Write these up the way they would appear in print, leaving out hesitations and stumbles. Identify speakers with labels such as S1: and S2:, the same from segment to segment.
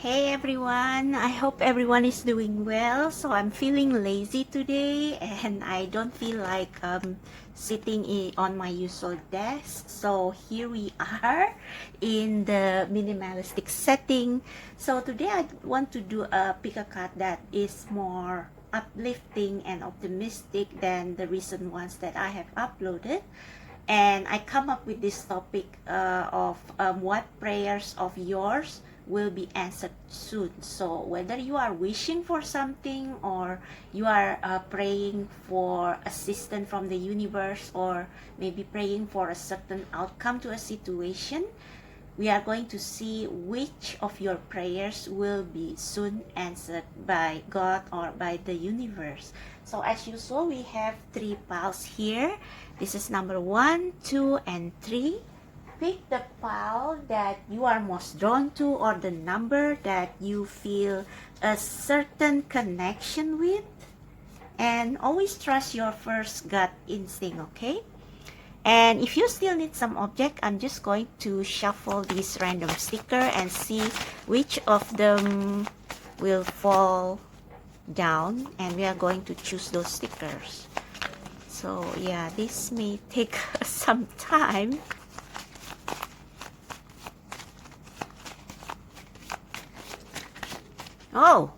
S1: Hey everyone, I hope everyone is doing well. So I'm feeling lazy today and I don't feel like sitting on my usual desk. So here we are in the minimalistic setting. So today I want to do a pick a card that is more uplifting and optimistic than the recent ones that I have uploaded. And I come up with this topic of what prayers of yours will be answered soon. So whether you are wishing for something or you are praying for assistance from the universe or maybe praying for a certain outcome to a situation, we are going to see which of your prayers will be soon answered by God or by the universe. So as usual, we have 3 piles here. This is number 1, 2, and 3. Pick the pile that you are most drawn to or the number that you feel a certain connection with. And always trust your first gut instinct, okay? And if you still need some object, I'm just going to shuffle this random sticker and see which of them will fall down, and we are going to choose those stickers. So yeah, this may take some time. Oh,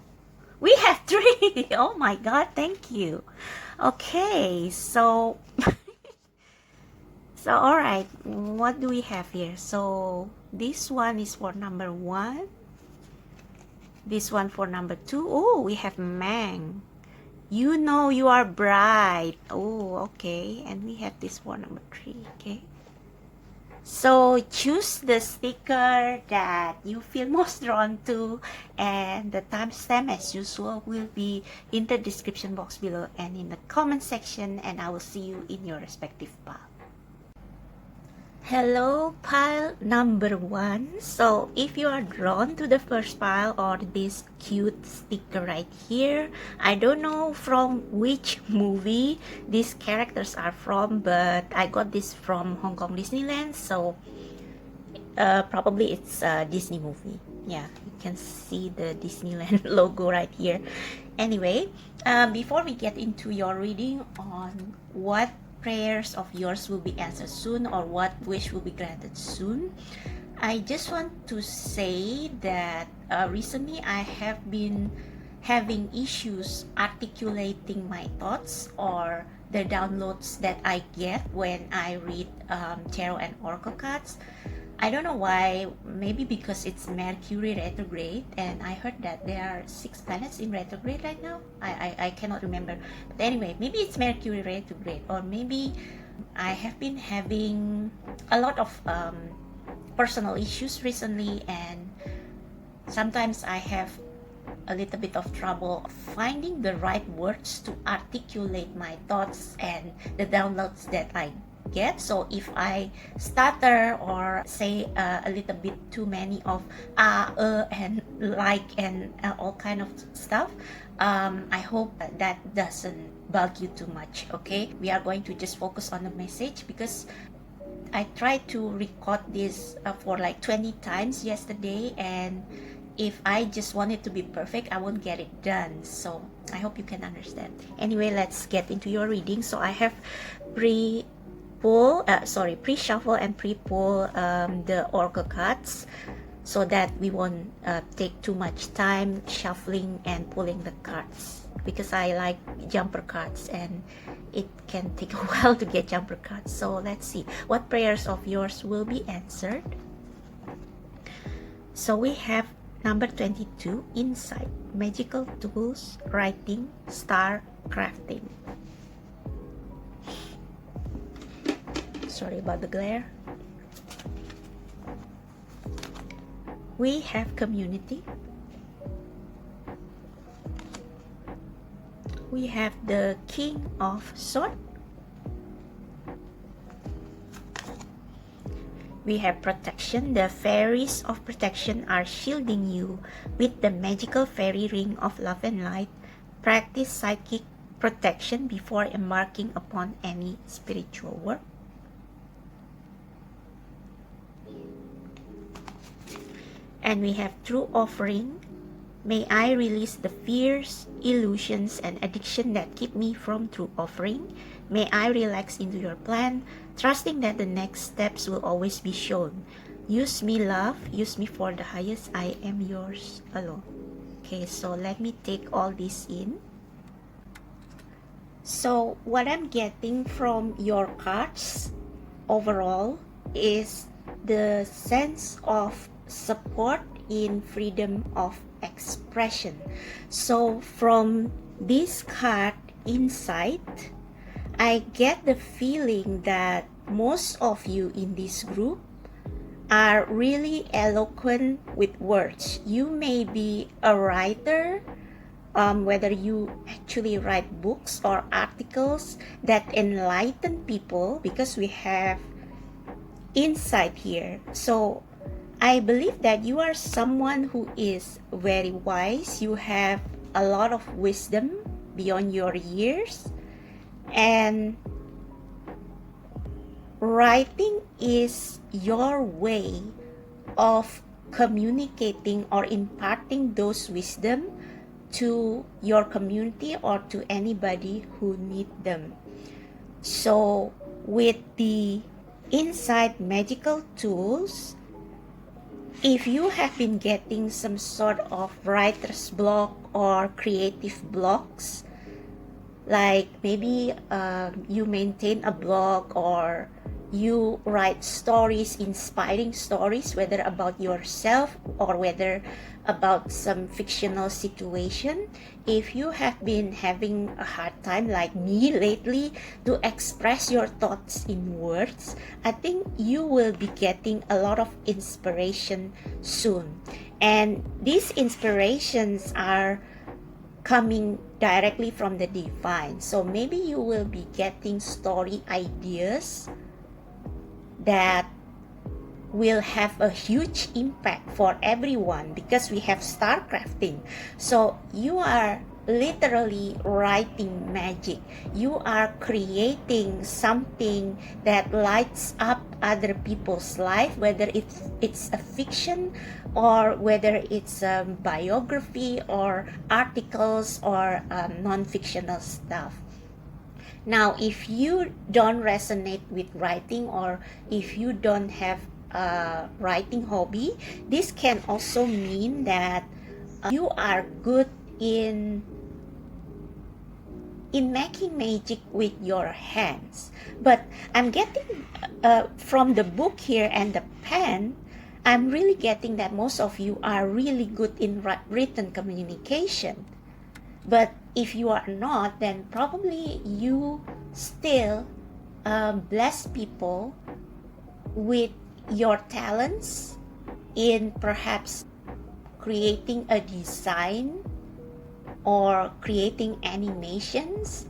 S1: we have 3. Oh my God, thank you. Okay, so so all right, what do we have here? So this one is for number 1, this one for number 2. Oh, we have Mang. You know you are bright. Oh, okay. And we have this for number 3. Okay, so choose the sticker that you feel most drawn to, and the timestamp as usual will be in the description box below and in the comment section, and I will see you in your respective pile. Hello, pile number 1. So if you are drawn to the first pile or this cute sticker right here, I don't know from which movie these characters are from, but I got this from Hong Kong Disneyland, so probably it's a Disney movie. Yeah, you can see the Disneyland logo right here. Anyway, before we get into your reading on what prayers of yours will be answered soon or what wish will be granted soon, I just want to say that recently I have been having issues articulating my thoughts or the downloads that I get when I read tarot and oracle cards. I don't know why, maybe because it's Mercury retrograde, and I heard that there are 6 planets in retrograde right now. I cannot remember. But anyway, maybe it's Mercury retrograde, or maybe I have been having a lot of personal issues recently, and sometimes I have a little bit of trouble finding the right words to articulate my thoughts and the downloads that I get. So if I stutter or say a little bit too many of and like and all kind of stuff, I hope that doesn't bug you too much. Okay, we are going to just focus on the message because I tried to record this for like 20 times yesterday, and if I just want it to be perfect, I won't get it done. So I hope you can understand. Anyway, let's get into your reading. So I have pre-shuffle and pre-pull the oracle cards so that we won't take too much time shuffling and pulling the cards, because I like jumper cards and it can take a while to get jumper cards. So let's see what prayers of yours will be answered. So we have number 22, insight, magical tools, writing, star, crafting. Sorry about the glare. We have community. We have the King of Swords. We have protection. The fairies of protection are shielding you with the magical fairy ring of love and light. Practice psychic protection before embarking upon any spiritual work. And we have true offering. May I release the fears, illusions, and addiction that keep me from true offering. May I relax into your plan, trusting that the next steps will always be shown. Use me, love. Use me for the highest. I am yours alone. Okay, so let me take all this in. So what I'm getting from your cards overall is the sense of support in freedom of expression. So from this card insight, I get the feeling that most of you in this group are really eloquent with words. You may be a writer, whether you actually write books or articles that enlighten people, because we have insight here. So I believe that you are someone who is very wise. You have a lot of wisdom beyond your years, and writing is your way of communicating or imparting those wisdom to your community or to anybody who need them. So with the inside magical tools, if you have been getting some sort of writer's block or creative blocks, like maybe you maintain a blog or you write stories, inspiring stories, whether about yourself or whether about some fictional situation. If you have been having a hard time like me lately to express your thoughts in words, I think you will be getting a lot of inspiration soon. And these inspirations are coming directly from the divine. So maybe you will be getting story ideas that will have a huge impact for everyone, because we have star crafting. So you are literally writing magic. You are creating something that lights up other people's life, whether it's a fiction or whether it's a biography or articles or non-fictional stuff. Now, if you don't resonate with writing, or if you don't have a writing hobby, this can also mean that you are good in making magic with your hands. But I'm getting from the book here and the pen, I'm really getting that most of you are really good in written communication. But if you are not, then probably you still bless people with your talents in perhaps creating a design or creating animations,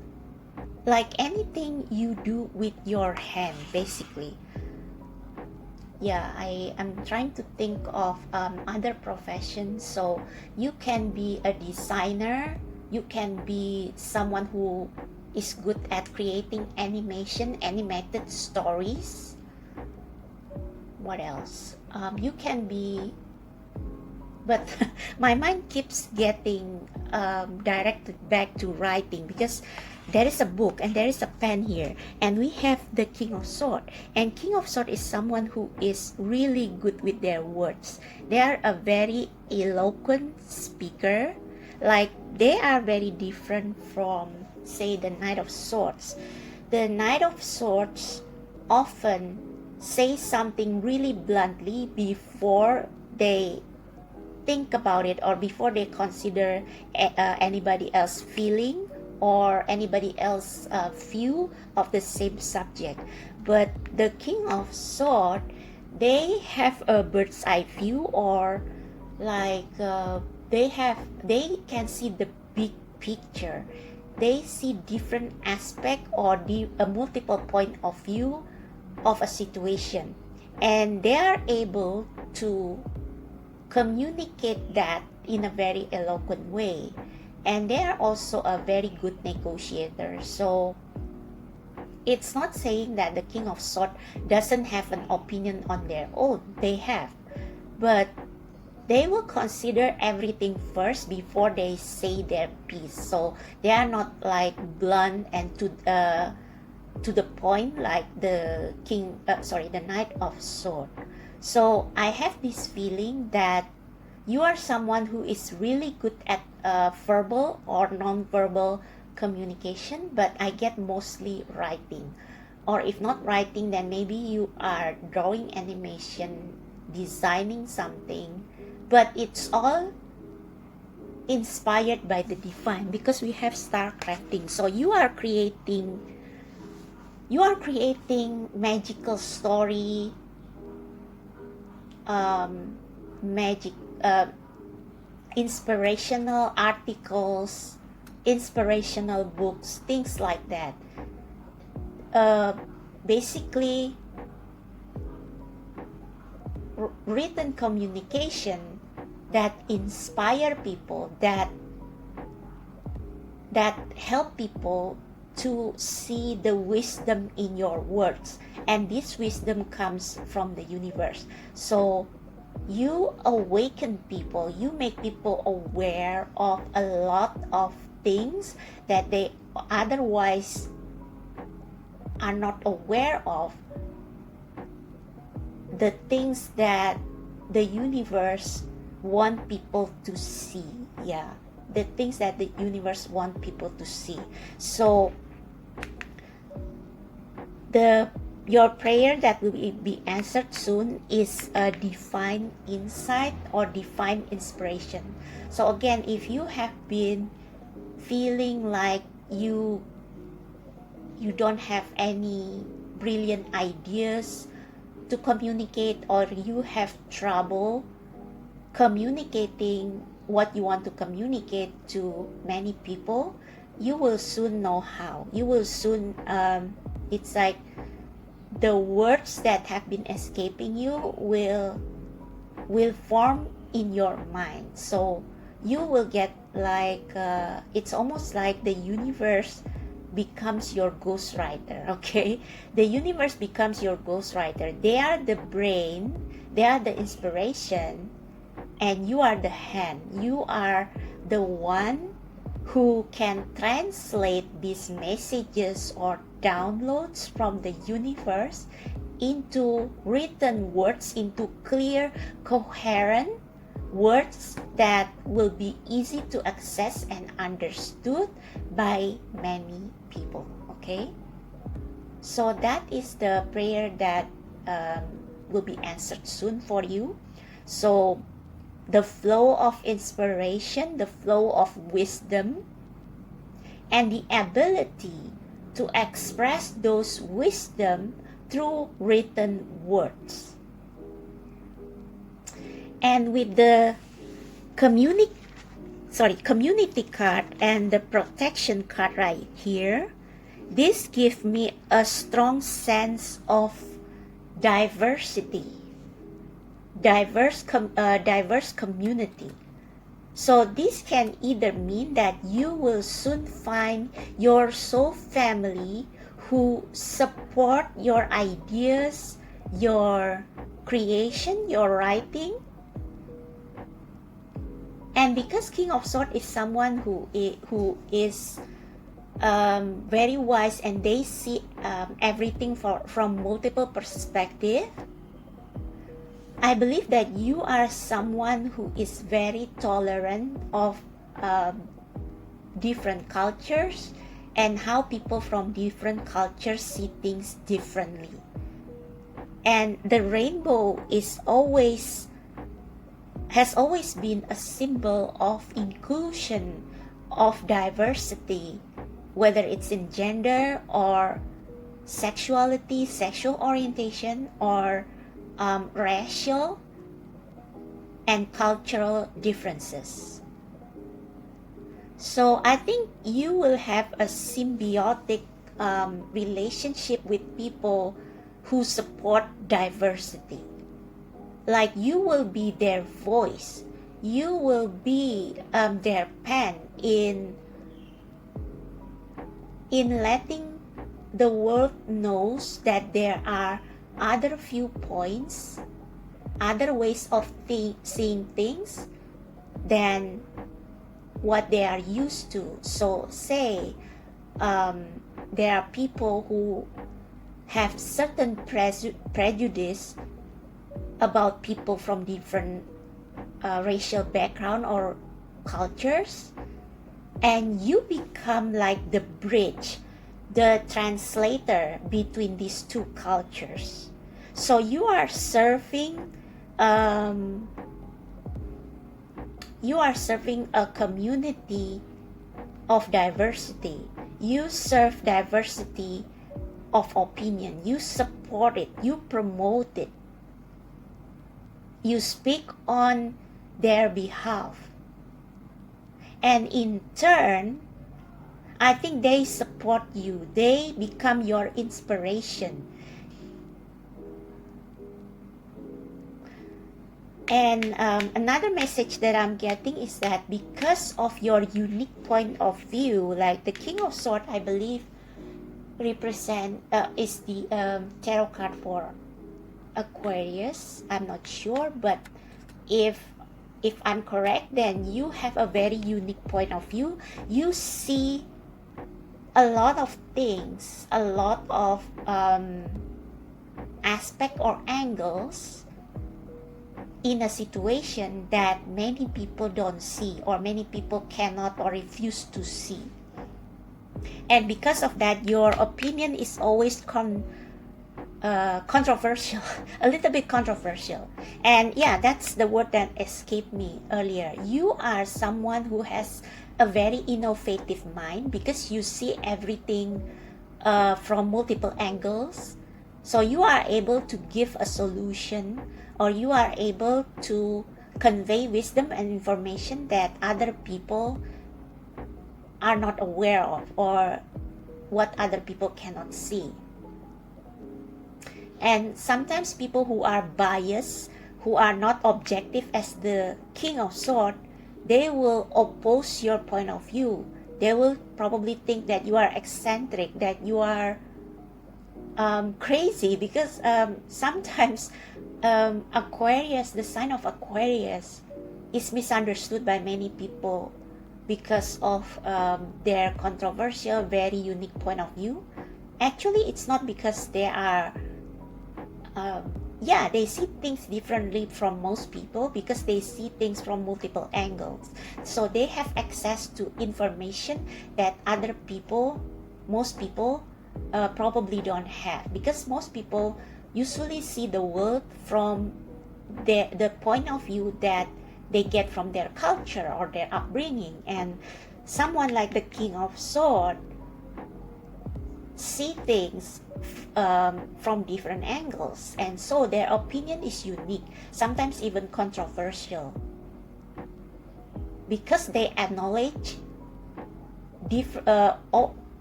S1: like anything you do with your hand, basically. Yeah, I am trying to think of other professions. So you can be a designer, you can be someone who is good at creating animated stories. What else? You can be, but my mind keeps getting directed back to writing, because there is a book and there is a pen here, and we have the King of Swords. And King of Swords is someone who is really good with their words. They are a very eloquent speaker. Like, they are very different from, say, the Knight of Swords. The Knight of Swords often say something really bluntly before they think about it, or before they consider anybody else feeling or anybody else view of the same subject. But the King of Swords, they have a bird's eye view, or like they can see the big picture. They see different aspect or a multiple point of view of a situation, and they are able to communicate that in a very eloquent way. And they are also a very good negotiator. So it's not saying that the King of Swords doesn't have an opinion on their own. They have, but they will consider everything first before they say their piece. So they are not like blunt and to the point like the the Knight of Sword. So I have this feeling that you are someone who is really good at verbal or non-verbal communication, but I get mostly writing. Or if not writing, then maybe you are drawing animation, designing something, but it's all inspired by the divine because we have star crafting. So you are creating magical story, magic inspirational articles, inspirational books, things like that. Basically written communication that inspire people, that help people to see the wisdom in your words, and this wisdom comes from the universe. So you awaken people, you make people aware of a lot of things that they otherwise are not aware of, the things that the universe want people to see. Yeah, the things that the universe want people to see. So your prayer that will be answered soon is a divine insight or divine inspiration. So again, if you have been feeling like you don't have any brilliant ideas to communicate, or you have trouble communicating what you want to communicate to many people, you will soon know how. You will soon it's like the words that have been escaping you will form in your mind. So you will get like it's almost like the universe becomes your ghostwriter. Okay, the universe becomes your ghostwriter. They are the brain, they are the inspiration, and you are the hand. You are the one who can translate these messages or downloads from the universe into written words, into clear, coherent words that will be easy to access and understood by many people. Okay, so that is the prayer that will be answered soon for you. So the flow of inspiration, the flow of wisdom, and the ability to express those wisdom through written words. And with the community card and the protection card right here, this gives me a strong sense of diversity, diverse community. So this can either mean that you will soon find your soul family who support your ideas, your creation, your writing. And because King of Swords is someone who is very wise, and they see everything from multiple perspectives, I believe that you are someone who is very tolerant of different cultures and how people from different cultures see things differently. And the rainbow has always been a symbol of inclusion, of diversity, whether it's in gender or sexuality, sexual orientation, or racial and cultural differences. So I think you will have a symbiotic relationship with people who support diversity. Like you will be their voice, you will be their pen in letting the world knows that there are other viewpoints, other ways of seeing things than what they are used to. So say there are people who have certain prejudice about people from different racial background or cultures, and you become like the bridge, the translator between these two cultures. So you are serving a community of diversity. You serve diversity of opinion. You support it. You promote it. You speak on their behalf. And in turn, I think they support you. They become your inspiration. And another message that I'm getting is that because of your unique point of view, like the King of Swords, I believe, is the tarot card for Aquarius. I'm not sure, but if I'm correct, then you have a very unique point of view. You see a lot of things, a lot of aspect or angles in a situation that many people don't see, or many people cannot or refuse to see. And because of that, your opinion is always controversial, a little bit controversial. And yeah, that's the word that escaped me earlier. You are someone who has a very innovative mind because you see everything from multiple angles. So you are able to give a solution, or you are able to convey wisdom and information that other people are not aware of, or what other people cannot see. And sometimes people who are biased, who are not objective as the King of Swords, they will oppose your point of view. They will probably think that you are eccentric, that you are crazy, because sometimes Aquarius, the sign of Aquarius, is misunderstood by many people because of their controversial, very unique point of view. Actually, it's not because they are they see things differently from most people, because they see things from multiple angles. So they have access to information that most people probably don't have, because most people usually see the world from the point of view that they get from their culture or their upbringing. And someone like the King of Swords see things from different angles, and so their opinion is unique, sometimes even controversial, because they acknowledge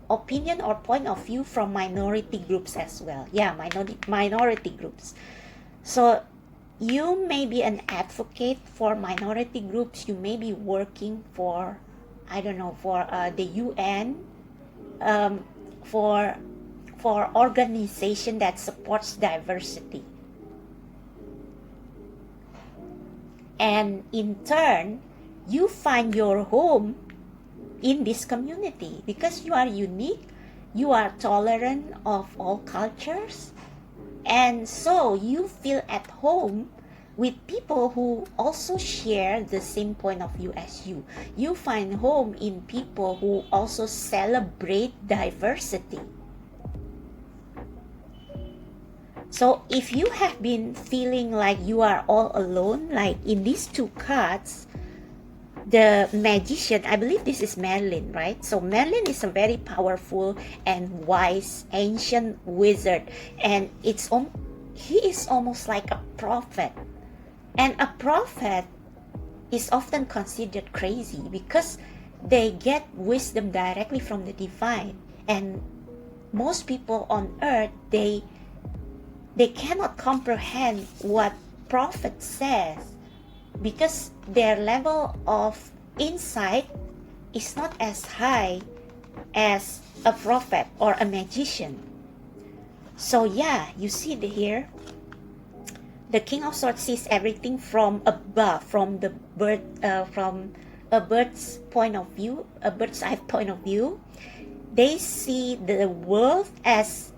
S1: opinion or point of view from minority groups as well. Minority groups. So you may be an advocate for minority groups. You may be working for, the UN, for organization that supports diversity. And in turn, you find your home in this community because you are unique, you are tolerant of all cultures, and so you feel at home with people who also share the same point of view as you. You find home in people who also celebrate diversity. So if you have been feeling like you are all alone, like in these two cards, the Magician, I believe this is Merlin, right? So Merlin is a very powerful and wise ancient wizard, and he is almost like a prophet. And a prophet is often considered crazy because they get wisdom directly from the divine. And most people on earth, they cannot comprehend what prophet says because their level of insight is not as high as a prophet or a magician. So yeah, you see here, The King of Swords sees everything from above, from the from a bird's point of view, a bird's eye point of view. They see the world as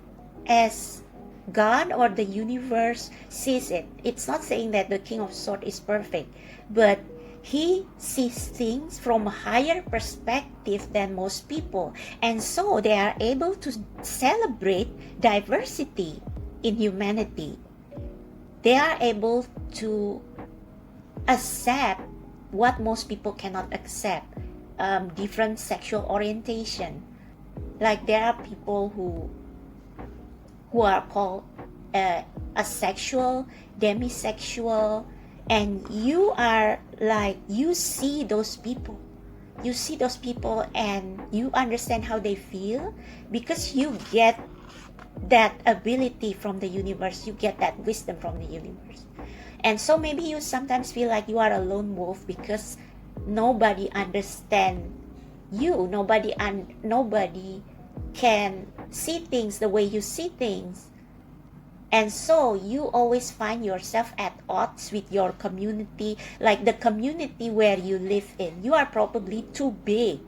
S1: God or the universe sees it. It's not saying that the King of Swords is perfect, but he sees things from a higher perspective than most people, and so they are able to celebrate diversity in humanity. They are able to accept what most people cannot accept, different sexual orientation. Like there are people who are called asexual, demisexual, and you are like, you see those people and you understand how they feel, because you get that ability from the universe, you get that wisdom from the universe. And so maybe you sometimes feel like you are a lone wolf because nobody understands you, nobody can see things the way you see things. And so you always find yourself at odds with your community, like the community where you live in. You are probably too big,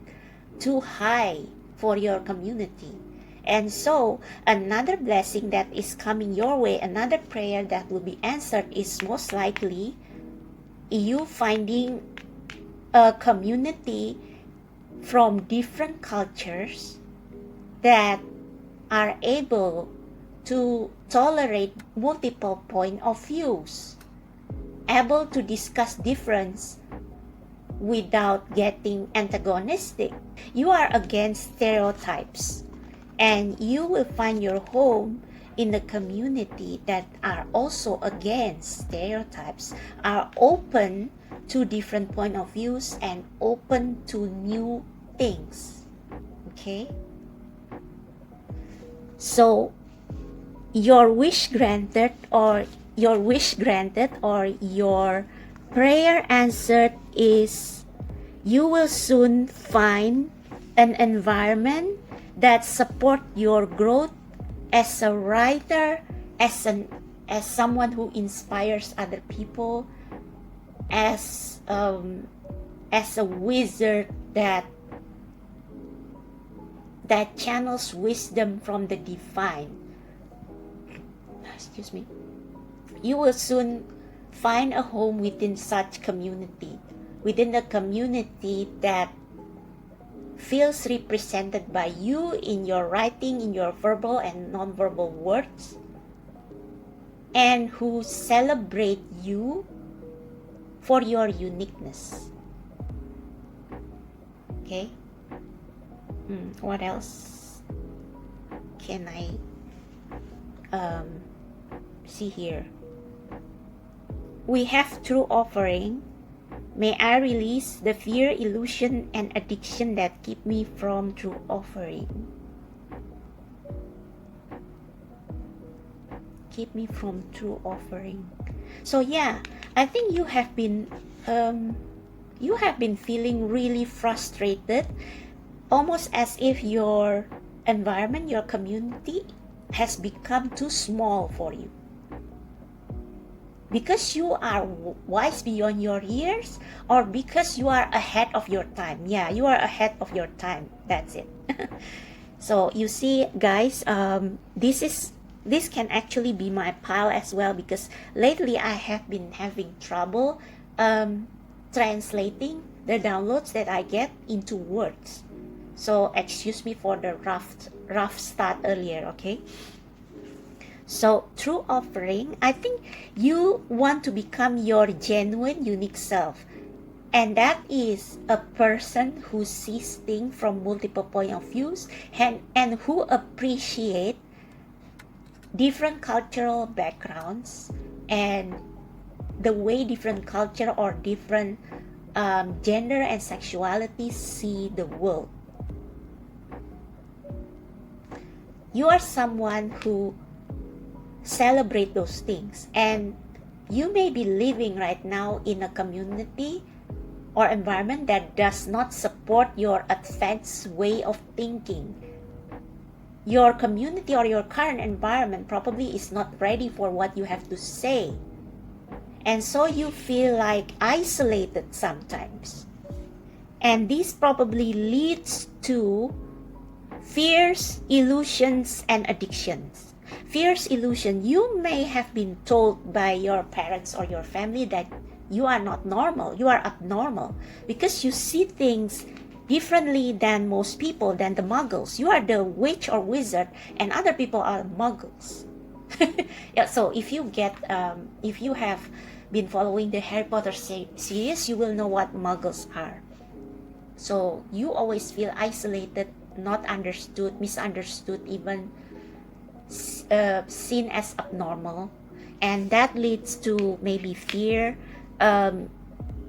S1: too high for your community. And so another blessing that is coming your way, another prayer that will be answered, is most likely you finding a community from different cultures that are able to tolerate multiple point of views, able to discuss difference without getting antagonistic. You are against stereotypes, and you will find your home in the community that are also against stereotypes, are open to different point of views and open to new things. Okay? So your wish granted, or your prayer answered is, you will soon find an environment that support your growth as a writer, as someone who inspires other people, as a wizard that channels wisdom from the divine. Excuse me. You will soon find a home within such community, within the community that feels represented by you in your writing, in your verbal and non-verbal words, and who celebrate you for your uniqueness. Okay? What else can I see here? We have true offering. May I release the fear, illusion, and addiction that keep me from true offering. Keep me from true offering. So yeah, I think you have been feeling really frustrated, almost as if your environment, your community has become too small for you. Because you are wise beyond your years, or because you are ahead of your time. Yeah, you are ahead of your time. That's it. So you see, guys, this can actually be my pile as well, because lately I have been having trouble translating the downloads that I get into words. So excuse me for the rough start earlier, okay? So true offering, I think you want to become your genuine, unique self. And that is a person who sees things from multiple point of views and who appreciate different cultural backgrounds and the way different culture or different gender and sexuality see the world. You are someone who celebrate those things, and you may be living right now in a community or environment that does not support your advanced way of thinking. Your community or your current environment probably is not ready for what you have to say. And so you feel like isolated sometimes. And this probably leads to fears, illusions, and addictions. Fears, illusion. You may have been told by your parents or your family that you are not normal, you are abnormal, because you see things differently than most people, than the muggles. You are the witch or wizard, and other people are muggles. Yeah, so if you have been following the Harry Potter series, you will know what muggles are. So you always feel isolated, not understood, misunderstood, even seen as abnormal, and that leads to maybe fear,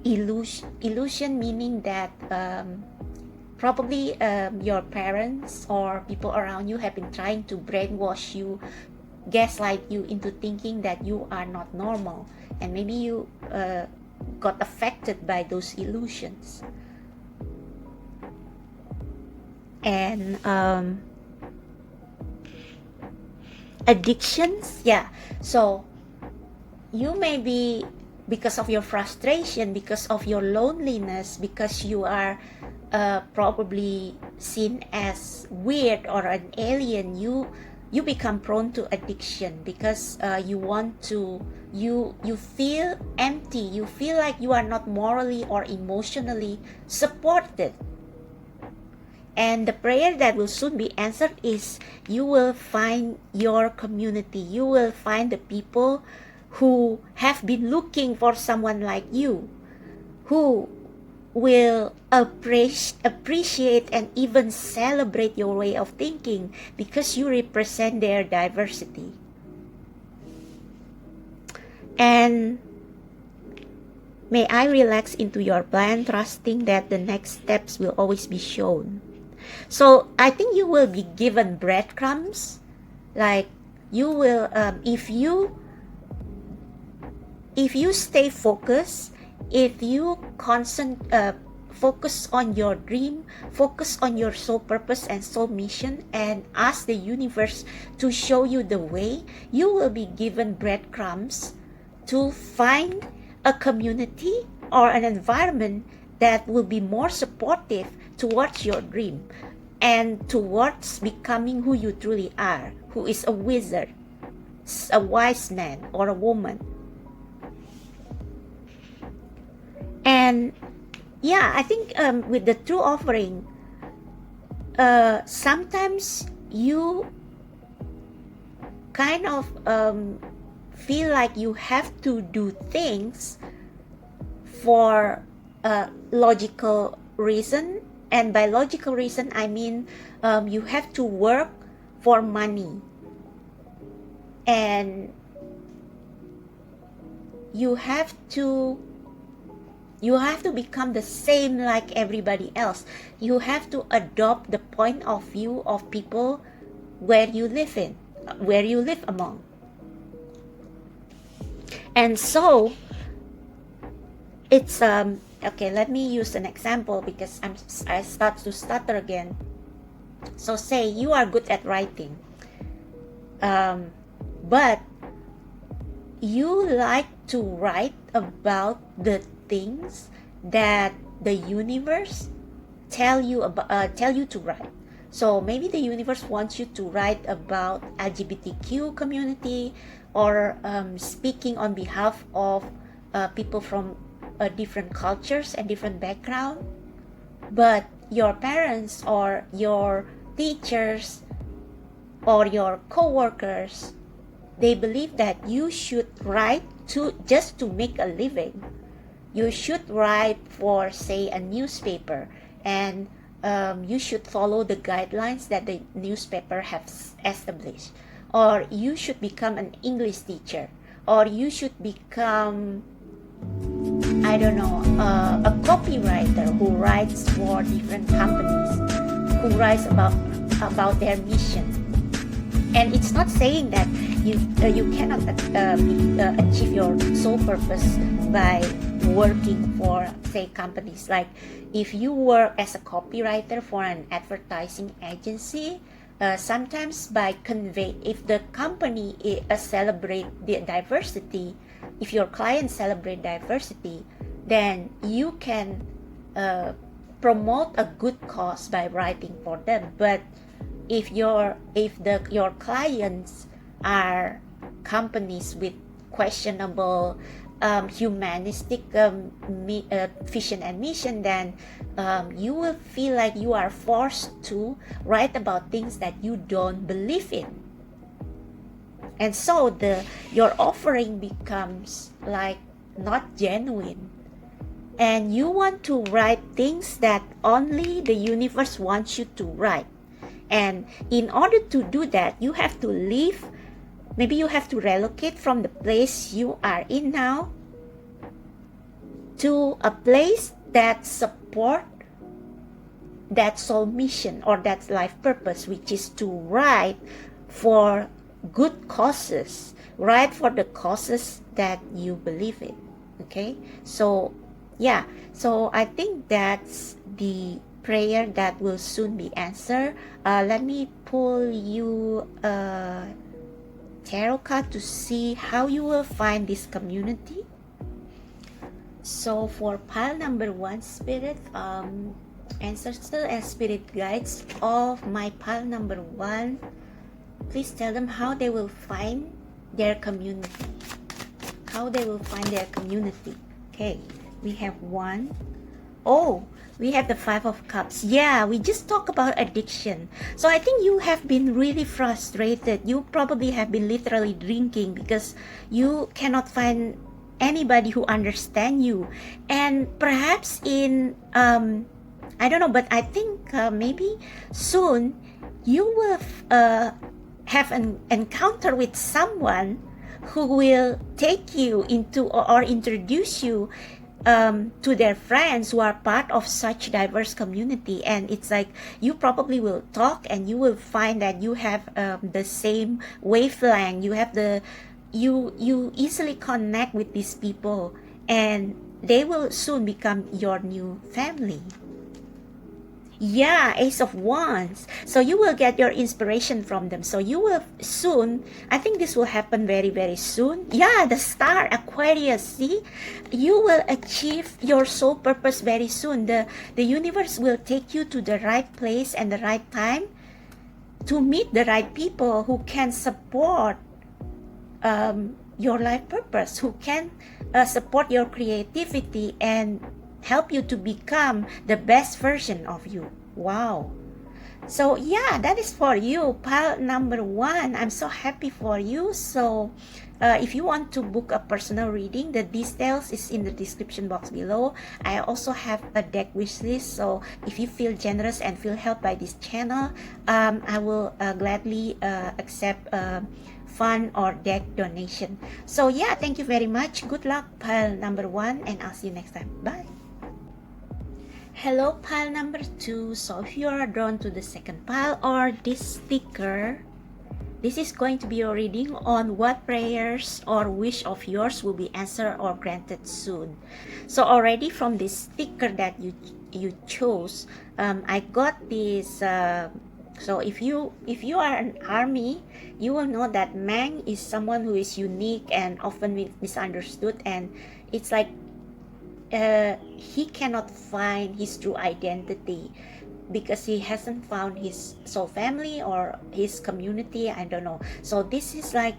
S1: illusion, meaning that probably your parents or people around you have been trying to brainwash you, gaslight you into thinking that you are not normal, and maybe you got affected by those illusions. And addictions, yeah, so you may be, because of your frustration, because of your loneliness, because you are probably seen as weird or an alien, you become prone to addiction, because you feel empty, you feel like you are not morally or emotionally supported. And the prayer that will soon be answered is, you will find your community, you will find the people who have been looking for someone like you, who will appreciate and even celebrate your way of thinking, because you represent their diversity. And may I relax into your plan, trusting that the next steps will always be shown. So I think you will be given breadcrumbs, like you will, if you stay focused, if you focus on your dream, focus on your soul purpose and soul mission, and ask the universe to show you the way, you will be given breadcrumbs to find a community or an environment that will be more supportive towards your dream and towards becoming who you truly are, who is a wizard, a wise man or a woman. And yeah, I think with the true offering, sometimes you kind of feel like you have to do things for a logical reason. And by logical reason, I mean you have to work for money, and you have to become the same like everybody else. You have to adopt the point of view of people where you live among. And so it's okay, let me use an example, because I start to stutter again. So say you are good at writing, but you like to write about the things that the universe tell you to write. So maybe the universe wants you to write about LGBTQ community, or speaking on behalf of people from different cultures and different background. But your parents or your teachers or your co-workers, they believe that you should write just to make a living. You should write for, say, a newspaper, and you should follow the guidelines that the newspaper has established, or you should become an English teacher, or you should become, I don't know, a copywriter who writes for different companies, who writes about their mission. And it's not saying that you cannot achieve your soul purpose by working for, say, companies. Like if you work as a copywriter for an advertising agency, sometimes if the company celebrate the diversity, if your clients celebrate diversity, then you can promote a good cause by writing for them. But if your clients are companies with questionable humanistic vision and mission, then you will feel like you are forced to write about things that you don't believe in, and so your offering becomes like not genuine. And you want to write things that only the universe wants you to write. And in order to do that, you have to leave. Maybe you have to relocate from the place you are in now to a place that support that soul mission or that life purpose, which is to write for good causes, write for the causes that you believe in. Okay, so yeah, so I think that's the prayer that will soon be answered. Let me pull you a tarot card to see how you will find this community. So for pile number 1, spirit, ancestors and spirit guides of my pile number 1, please tell them how they will find their community. How they will find their community. Okay, we have 1. Oh, we have the 5 of Cups. Yeah, we just talked about addiction. So I think you have been really frustrated. You probably have been literally drinking because you cannot find anybody who understands you. And perhaps in, I don't know, but I think maybe soon you will have an encounter with someone who will take you into or introduce you to their friends who are part of such diverse community. And it's like you probably will talk and you will find that you have the same wavelength. You have you easily connect with these people, and they will soon become your new family. Yeah, Ace of Wands. So you will get your inspiration from them. So you will soon, I think this will happen very, very soon. Yeah, the star, Aquarius, see? You will achieve your soul purpose very soon. The universe will take you to the right place and the right time to meet the right people who can support your life purpose, who can support your creativity and help you to become the best version of you. Wow. So yeah, that is for you, pile number 1. I'm so happy for you. So if you want to book a personal reading, the details is in the description box below. I also have a deck wish list, so if you feel generous and feel helped by this channel, I will gladly accept fund or deck donation. So yeah, thank you very much. Good luck, pile number 1, and I'll see you next time. Bye. Hello, pile number 2. So if you are drawn to the second pile or this sticker, this is going to be your reading on what prayers or wish of yours will be answered or granted soon. So already from this sticker that you chose, I got this. So if you are an army, you will know that Mang is someone who is unique and often misunderstood, and it's like he cannot find his true identity because he hasn't found his soul family or his community. I don't know. So this is like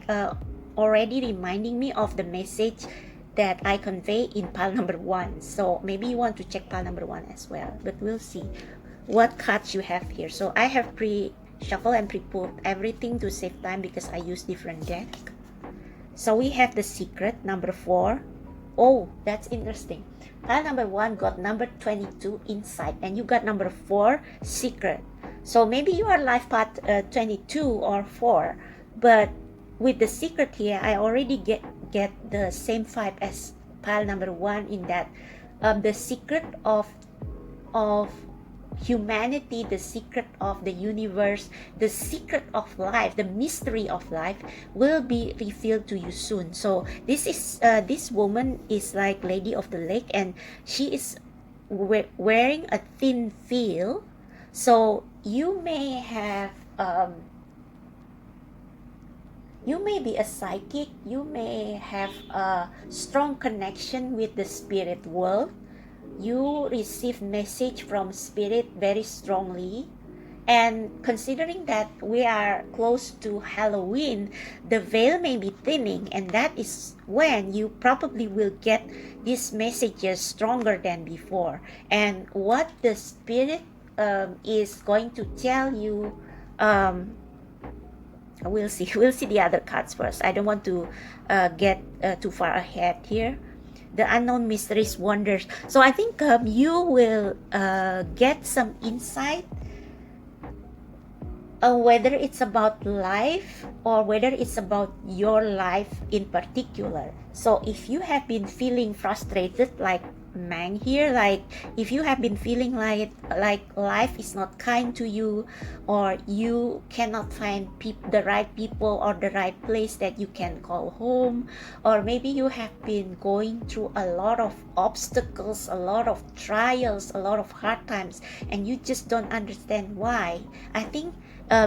S1: already reminding me of the message that I convey in pile number 1. So maybe you want to check pile number 1 as well, but we'll see what cards you have here. So I have pre-shuffled and pre-pulled everything to save time because I use different deck. So we have the secret, number 4. Oh, that's interesting. Pile number 1 got number 22 inside, and you got number 4 secret. So maybe you are life path 22 or 4, but with the secret here, I already get the same vibe as pile number 1 in that the secret of humanity, the secret of the universe, the secret of life, the mystery of life will be revealed to you soon. So this is this woman is like Lady of the Lake, and she is wearing a thin veil. So you may have You may be a psychic, you may have a strong connection with the spirit world, you receive message from spirit very strongly. And considering that we are close to Halloween, the veil may be thinning, and that is when you probably will get these messages stronger than before. And what the spirit is going to tell you, we'll see. We'll see the other cards first. I don't want to get too far ahead here. The unknown mysteries wonders. So I think you will get some insight, whether it's about life or whether it's about your life in particular. So if you have been feeling frustrated like Mang here, like if you have been feeling like life is not kind to you, or you cannot find the right people or the right place that you can call home, or maybe you have been going through a lot of obstacles, a lot of trials, a lot of hard times, and you just don't understand why, I think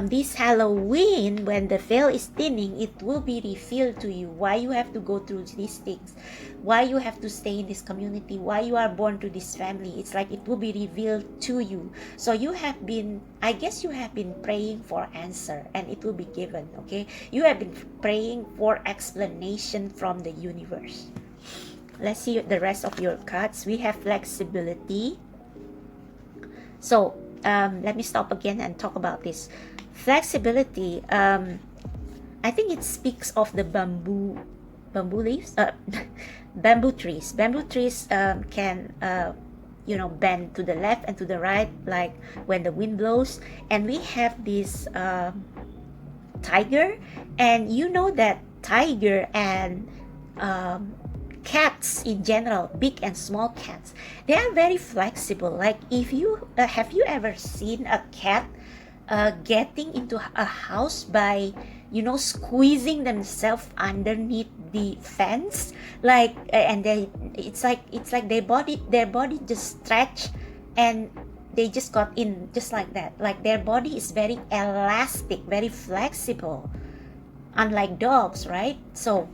S1: this Halloween, when the veil is thinning, it will be revealed to you why you have to go through these things, why you have to stay in this community, why you are born to this family. It's like it will be revealed to you. So you have been, I guess you have been praying for answer, and it will be given, okay? You have been praying for explanation from the universe. Let's see the rest of your cards. We have flexibility. So let me stop again and talk about this. Flexibility, I think it speaks of the bamboo leaves, bamboo trees. Bamboo trees can bend to the left and to the right, like when the wind blows. And we have this tiger, and you know that tiger and cats in general, big and small cats, they are very flexible. Like if you have you ever seen a cat getting into a house by squeezing themselves underneath the fence, like and it's like their body just stretch, and they just got in just like that. Like their body is very elastic, very flexible, unlike dogs, right? So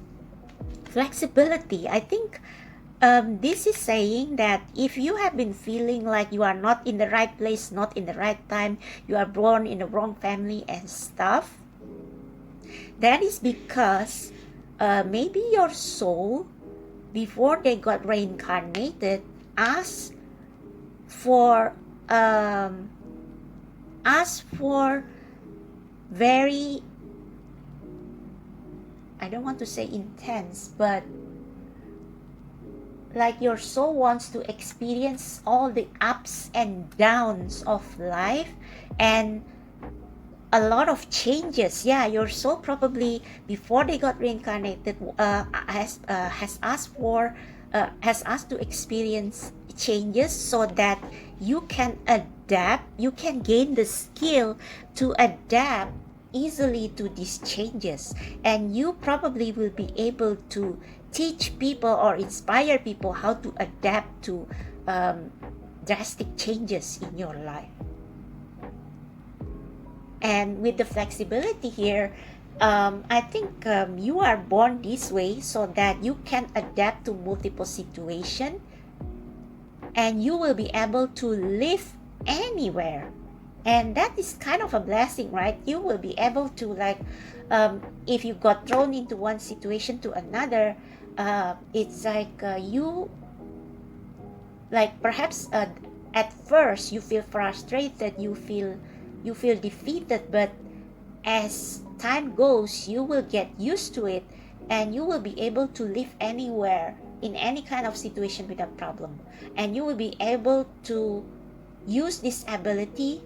S1: flexibility, I think this is saying that if you have been feeling like you are not in the right place, not in the right time, you are born in the wrong family and stuff, that is because maybe your soul, before they got reincarnated, asked for very, I don't want to say intense, but like your soul wants to experience all the ups and downs of life and a lot of changes. Yeah, your soul probably, before they got reincarnated, has asked to experience changes so that you can adapt, you can gain the skill to adapt easily to these changes, and you probably will be able to teach people or inspire people how to adapt to drastic changes in your life. And with the flexibility here, I think you are born this way so that you can adapt to multiple situations, and you will be able to live anywhere. And that is kind of a blessing, right? You will be able to, like, if you got thrown into one situation to another, it's like you, like perhaps at first you feel frustrated, you feel defeated, but as time goes, you will get used to it, and you will be able to live anywhere in any kind of situation without problem, and you will be able to use this ability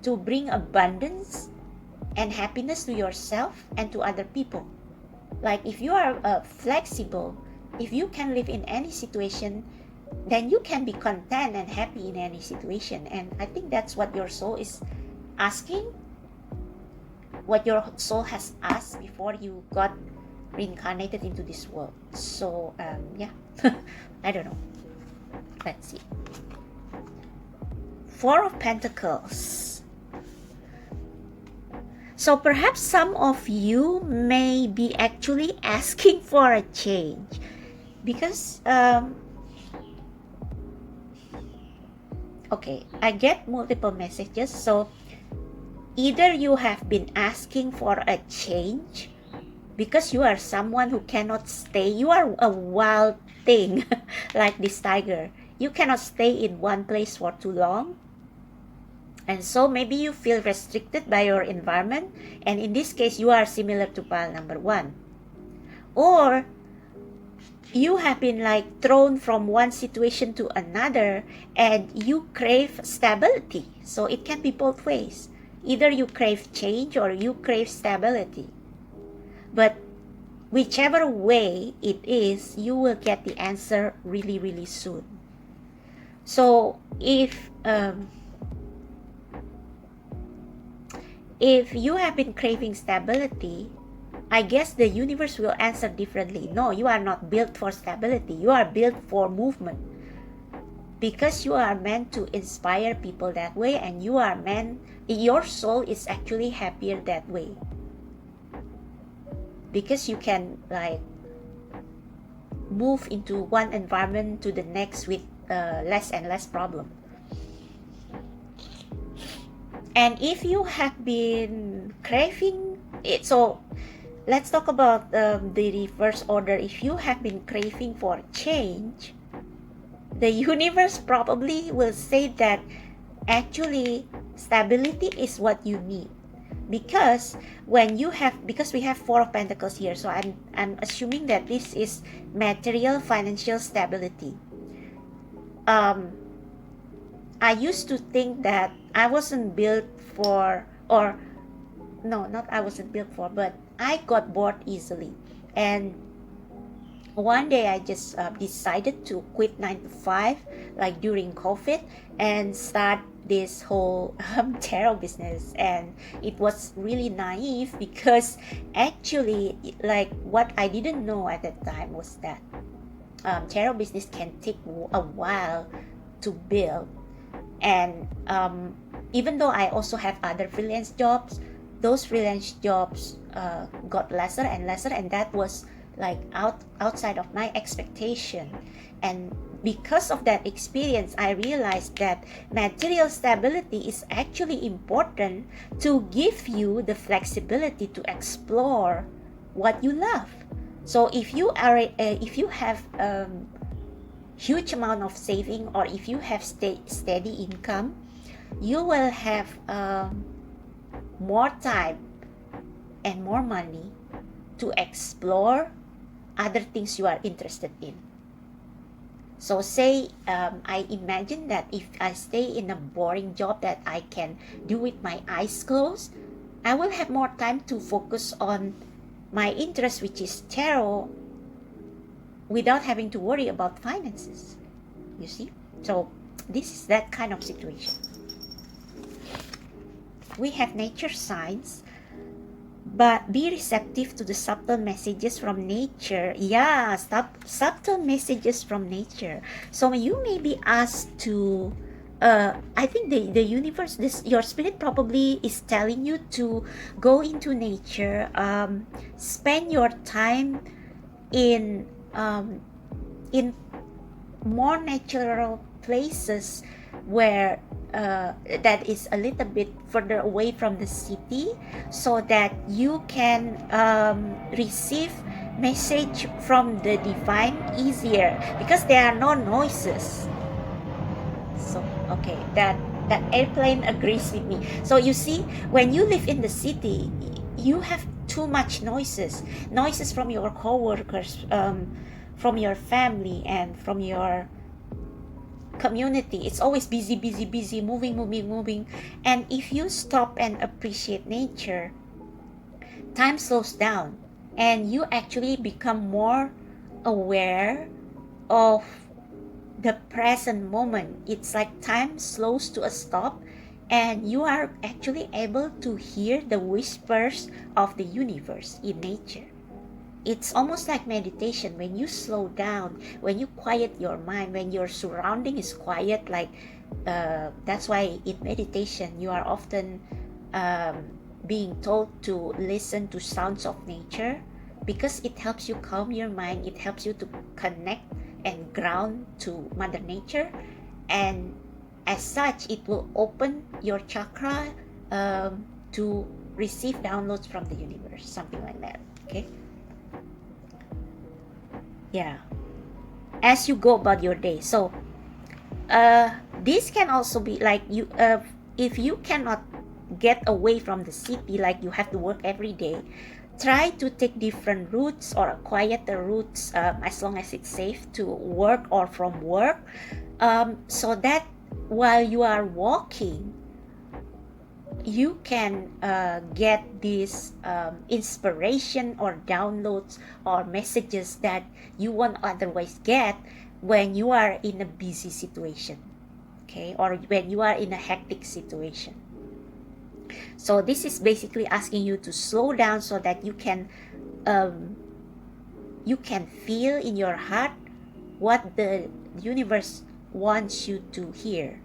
S1: to bring abundance and happiness to yourself and to other people. Like if you are flexible, if you can live in any situation, then you can be content and happy in any situation. And I think that's what your soul is asking, what your soul has asked before you got reincarnated into this world. So yeah, I don't know. Let's see. Four of Pentacles. So perhaps some of you may be actually asking for a change because okay, I get multiple messages. So either you have been asking for a change because you are someone who cannot stay, you are a wild thing like this tiger, you cannot stay in one place for too long, and so maybe you feel restricted by your environment, and in this case you are similar to pile number 1. Or you have been like thrown from one situation to another and you crave stability. So it can be both ways. Either you crave change or you crave stability. But whichever way it is, you will get the answer really, really soon. So if you have been craving stability, I guess the universe will answer differently. No, you are not built for stability. You are built for movement. Because you are meant to inspire people that way, and you are meant, your soul is actually happier that way. Because you can like move into one environment to the next with less and less problem. And if you have been craving it, so let's talk about the reverse order. If you have been craving for change, the universe probably will say that actually stability is what you need. Because when you have, because we have 4 of Pentacles here, so I'm assuming that this is material financial stability. I used to think that I wasn't built for, or no, not I wasn't built for, but I got bored easily. And one day I just decided to quit 9 to 5, like during COVID, and start this whole tarot business. And it was really naive because actually, like, what I didn't know at that time was that tarot business can take a while to build. And even though I also have other freelance jobs, those freelance jobs got lesser and lesser, and that was like outside of my expectation. And because of that experience, I realized that material stability is actually important to give you the flexibility to explore what you love. So if you are if you have huge amount of saving, or if you have steady income, you will have more time and more money to explore other things you are interested in. So say I imagine that if I stay in a boring job that I can do with my eyes closed, I will have more time to focus on my interest, which is tarot, without having to worry about finances. You see? So this is that kind of situation. We have nature signs, but be receptive to the subtle messages from nature. Yeah, subtle messages from nature. So you may be asked to I think the universe, your spirit probably is telling you to go into nature, spend your time in more natural places where that is a little bit further away from the city, so that you can receive message from the divine easier, because there are no noises. So okay, that airplane agrees with me. So you see, when you live in the city, you have too much noises from your co-workers, from your family, and from your community. It's always busy, moving. And if you stop and appreciate nature, time slows down, and you actually become more aware of the present moment. It's like time slows to a stop, and you are actually able to hear the whispers of the universe in nature. It's almost like meditation. When you slow down, when you quiet your mind, when your surrounding is quiet, like that's why in meditation you are often being told to listen to sounds of nature because it helps you calm your mind, it helps you to connect and ground to Mother Nature, and as such it will open your chakra to receive downloads from the universe, something like that. Okay, yeah, as you go about your day. So this can also be like you if you cannot get away from the city, like you have to work every day, try to take different routes or quieter routes, as long as it's safe to work or from work, so that while you are walking you can get this inspiration or downloads or messages that you won't otherwise get when you are in a busy situation, okay, or when you are in a hectic situation. So this is basically asking you to slow down so that you can feel in your heart what the universe wants you to hear.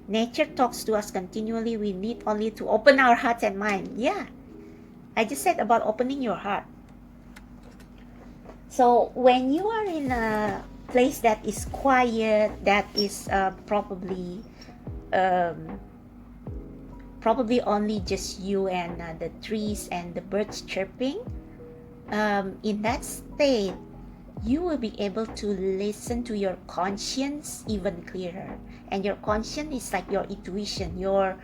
S1: Nature talks to us continually. We need only to open our hearts and mind. Yeah, I just said about opening your heart. So when you are in a place that is quiet, that is probably only just you and the trees and the birds chirping, in that state you will be able to listen to your conscience even clearer. And your conscience is like your intuition, your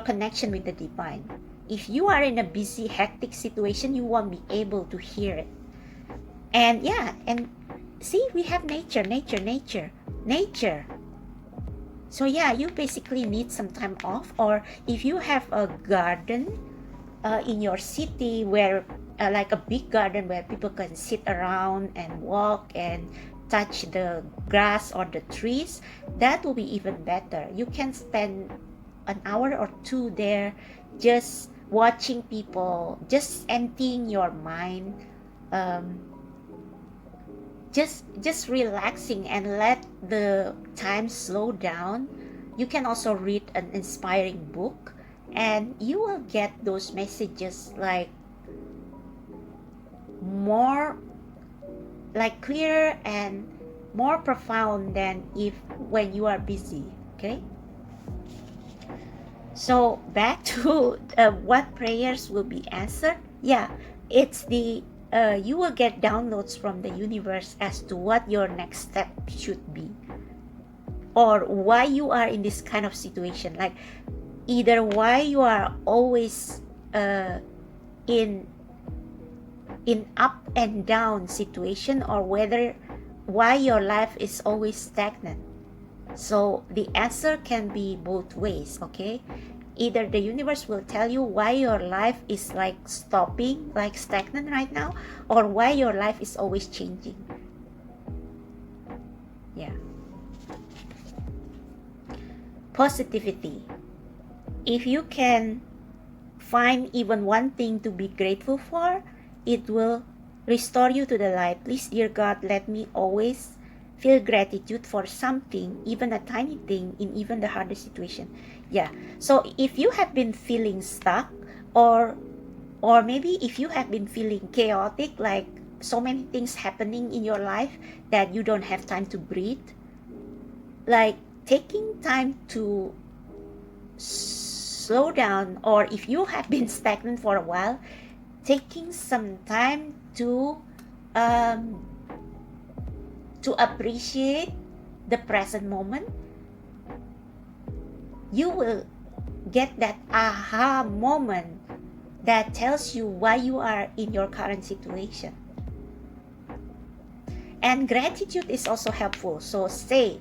S1: connection with the divine. If you are in a busy hectic situation, you won't be able to hear it. And yeah, and see, we have nature. So yeah, you basically need some time off. Or if you have a garden in your city where like a big garden where people can sit around and walk and touch the grass or the trees, that will be even better. You can spend an hour or two there just watching people, just emptying your mind, just relaxing and let the time slow down. You can also read an inspiring book and you will get those messages like more like clearer and more profound than if when you are busy. Okay, so back to what prayers will be answered. Yeah, it's the you will get downloads from the universe as to what your next step should be, or why you are in this kind of situation, like either why you are always in up and down situation, or why your life is always stagnant. So the answer can be both ways. Okay, either the universe will tell you why your life is like stopping, like stagnant right now, or why your life is always changing. Yeah. Positivity. If you can find even one thing to be grateful for, it will restore you to the light. Please, dear God, let me always feel gratitude for something, even a tiny thing, in even the hardest situation. Yeah, so if you have been feeling stuck, or maybe if you have been feeling chaotic, like so many things happening in your life that you don't have time to breathe, like taking time to slow down, or if you have been stagnant for a while, taking some time to appreciate the present moment, you will get that aha moment that tells you why you are in your current situation. And gratitude is also helpful. So say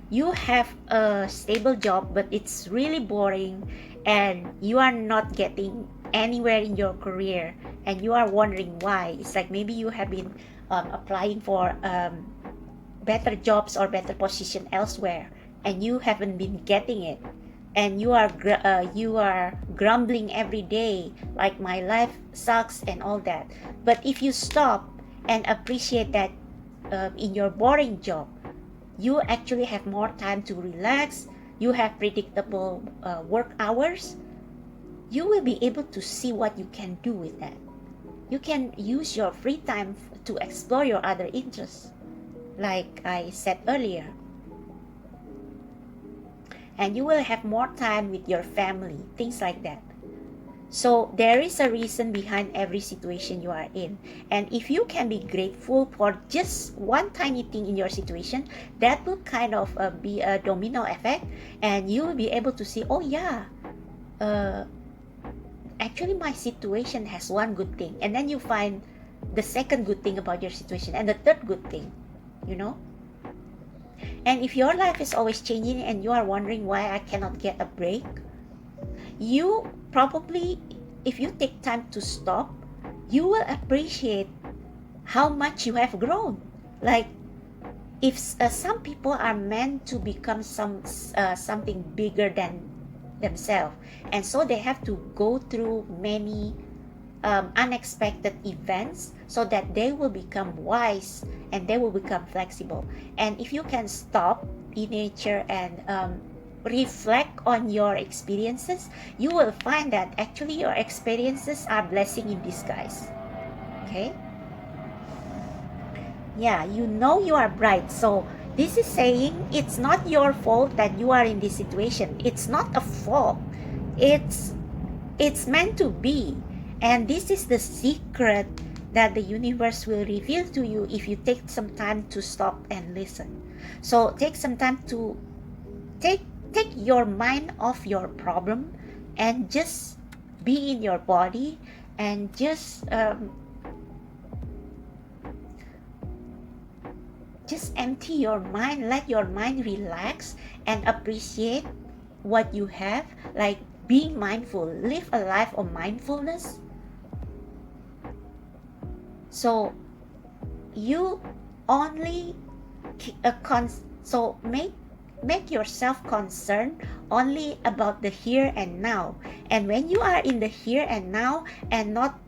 S1: you have a stable job but it's really boring and you are not getting anywhere in your career and you are wondering why. It's like maybe you have been applying for better jobs or better position elsewhere and you haven't been getting it, and you are grumbling every day like my life sucks and all that. But if you stop and appreciate that in your boring job, you actually have more time to relax, you have predictable work hours, you will be able to see what you can do with that. You can use your free time to explore your other interests, like I said earlier. And you will have more time with your family, things like that. So there is a reason behind every situation you are in. And if you can be grateful for just one tiny thing in your situation, that will kind of be a domino effect. And you will be able to see, oh yeah, actually my situation has one good thing. And then you find the second good thing about your situation and the third good thing, you know. And if your life is always changing and you are wondering why I cannot get a break, you probably, if you take time to stop, you will appreciate how much you have grown. Like, if some people are meant to become something bigger than themselves, and so they have to go through many unexpected events so that they will become wise and they will become flexible. And if you can stop in nature and reflect on your experiences, you will find that actually your experiences are blessing in disguise. Okay? Yeah, you know you are bright. So this is saying it's not your fault that you are in this situation. It's not a fault. It's meant to be. And this is the secret that the universe will reveal to you if you take some time to stop and listen. So take some time to take your mind off your problem and just be in your body and just empty your mind, let your mind relax and appreciate what you have, like being mindful, live a life of mindfulness. So you only make yourself concerned only about the here and now. And when you are in the here and now and not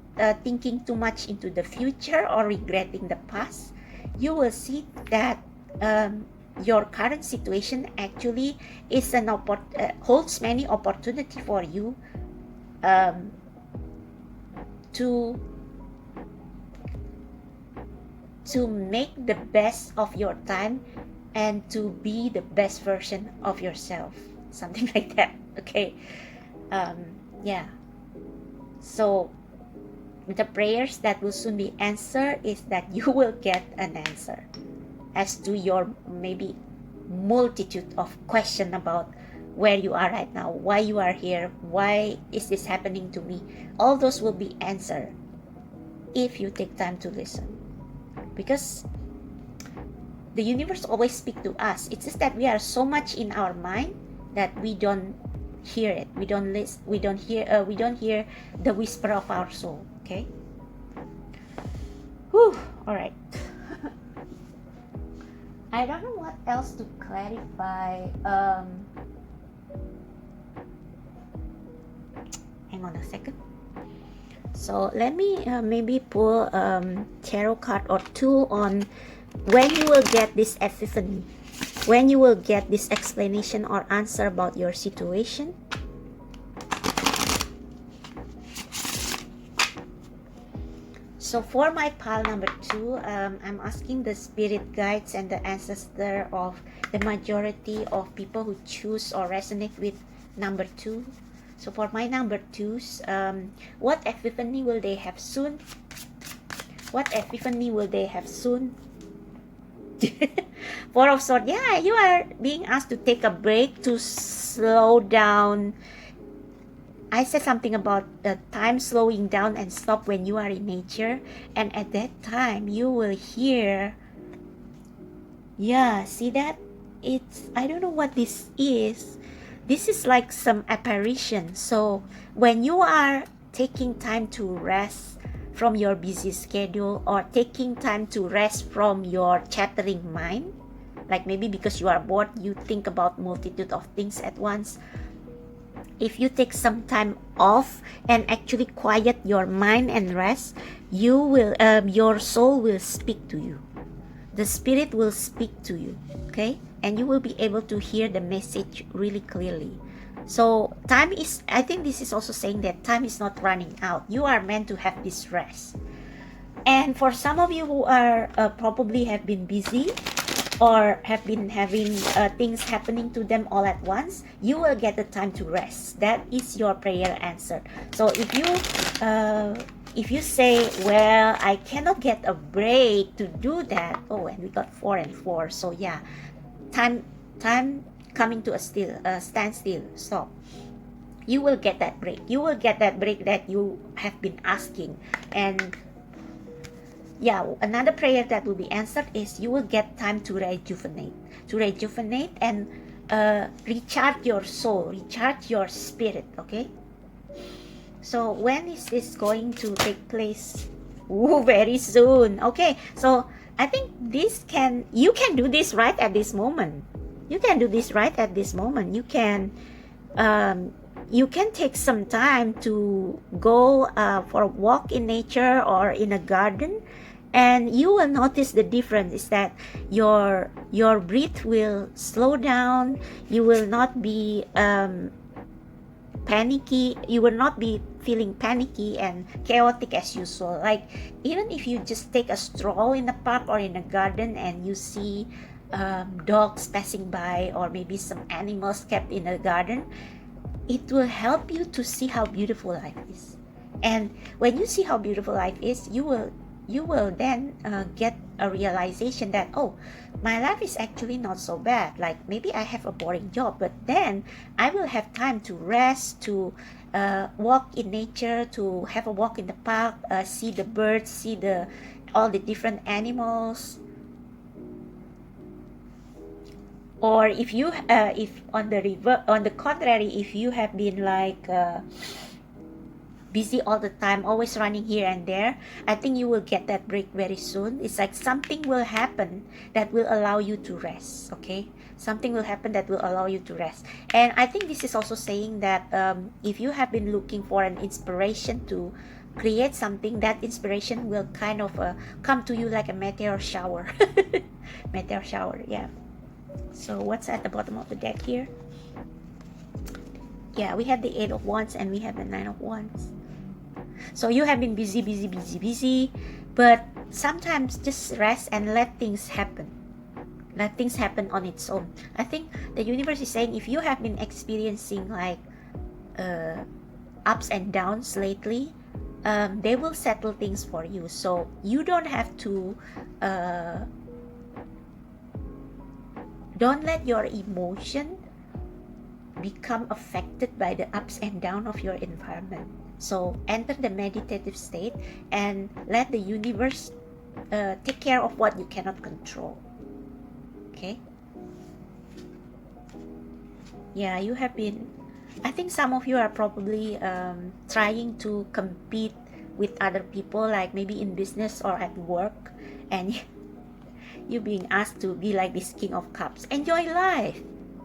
S1: thinking too much into the future or regretting the past, you will see that your current situation actually is holds many opportunity for you to make the best of your time and to be the best version of yourself, something like that. Okay. Yeah, so the prayers that will soon be answered is that you will get an answer as to your maybe multitude of questions about where you are right now, why you are here, why is this happening to me. All those will be answered if you take time to listen, because the universe always speaks to us. It's just that we are so much in our mind that we don't hear it. We don't listen. We don't hear the whisper of our soul. Okay. Whew. All right. I don't know what else to clarify. Hang on a second. So let me maybe pull tarot card or two on when you will get this epiphany, when you will get this explanation or answer about your situation. So for my pile number 2, I'm asking the spirit guides and the ancestor of the majority of people who choose or resonate with number 2. So for my number 2s, what epiphany will they have soon? What epiphany will they have soon? Four of Swords. Yeah, you are being asked to take a break, to slow down. I said something about the time slowing down and stop when you are in nature. And at that time, you will hear. Yeah, see that? I don't know what this is. This is like some apparition. So when you are taking time to rest from your busy schedule or taking time to rest from your chattering mind, like maybe because you are bored, you think about multitude of things at once. If you take some time off and actually quiet your mind and rest, you will, your soul will speak to you. The spirit will speak to you, okay? And you will be able to hear the message really clearly. So time is, I think this is also saying that time is not running out. You are meant to have this rest. And for some of you who are probably have been busy or have been having things happening to them all at once, you will get the time to rest. That is your prayer answer. So if you say, well, I cannot get a break to do that. Oh, and we got 4 and 4. So yeah, time coming to a standstill. Stop. You will get that break. You will get that break that you have been asking. And yeah, another prayer that will be answered is you will get time to rejuvenate and recharge your soul, recharge your spirit. Okay, so when is this going to take place? Ooh, very soon. Okay, so I think you can do this right at this moment. You can do this right at this moment. You can take some time to go for a walk in nature or in a garden, and you will notice the difference is that your breath will slow down. You will not be panicky. You will not be feeling panicky and chaotic as usual. Like even if you just take a stroll in the park or in a garden and you see dogs passing by or maybe some animals kept in the garden, it will help you to see how beautiful life is. And when you see how beautiful life is, you will then get a realization that, oh, my life is actually not so bad. Like maybe I have a boring job, but then I will have time to rest, to walk in nature, to have a walk in the park, see the birds, see all the different animals. Or if on the contrary, if you have been like busy all the time, always running here and there, I think you will get that break very soon. It's like something will happen that will allow you to rest. Okay, something will happen that will allow you to rest. And I think this is also saying that if you have been looking for an inspiration to create something, that inspiration will kind of come to you like a meteor shower. Meteor shower, yeah. So what's at the bottom of the deck here? Yeah, we have the 8 of Wands and we have the 9 of Wands. So you have been busy, but sometimes just rest and let things happen. Let things happen on its own. I think the universe is saying if you have been experiencing like ups and downs lately, they will settle things for you. So you don't have to don't let your emotion become affected by the ups and downs of your environment. So enter the meditative state and let the universe take care of what you cannot control. Okay? Yeah, you have been, I think some of you are probably trying to compete with other people, like maybe in business or at work, and you being asked to be like this King of Cups. Enjoy life.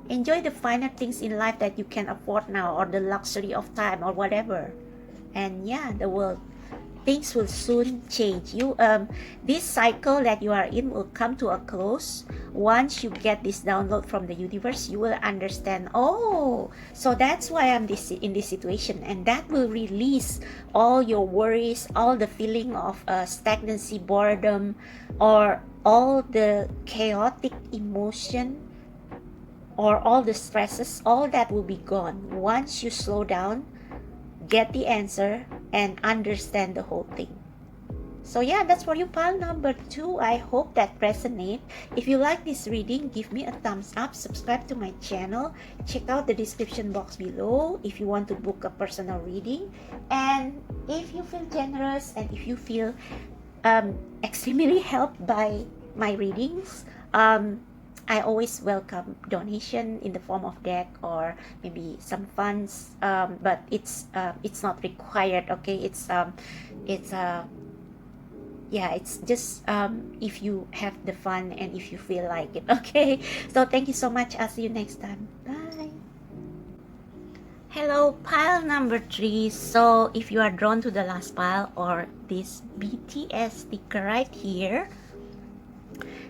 S1: Enjoy the finer things in life that you can afford now, or the luxury of time or whatever. And yeah, things will soon change. This cycle that you are in will come to a close. Once you get this download from the universe, you will understand, oh, so that's why I'm in this situation. And that will release all your worries, all the feeling of stagnancy, boredom, or all the chaotic emotion, or all the stresses. All that will be gone once you slow down, get the answer, and understand the whole thing. So yeah, that's for you, pile number 2. I hope that resonates. If you like this reading, give me a thumbs up, subscribe to my channel, check out the description box below if you want to book a personal reading. And if you feel generous and if you feel extremely helped by my readings, I always welcome donation in the form of deck or maybe some funds, but it's not required. Okay, it's just if you have the fun and if you feel like it. Okay, so thank you so much. I'll see you next time. Bye. Hello, pile number 3. So if you are drawn to the last pile or this BTS sticker right here,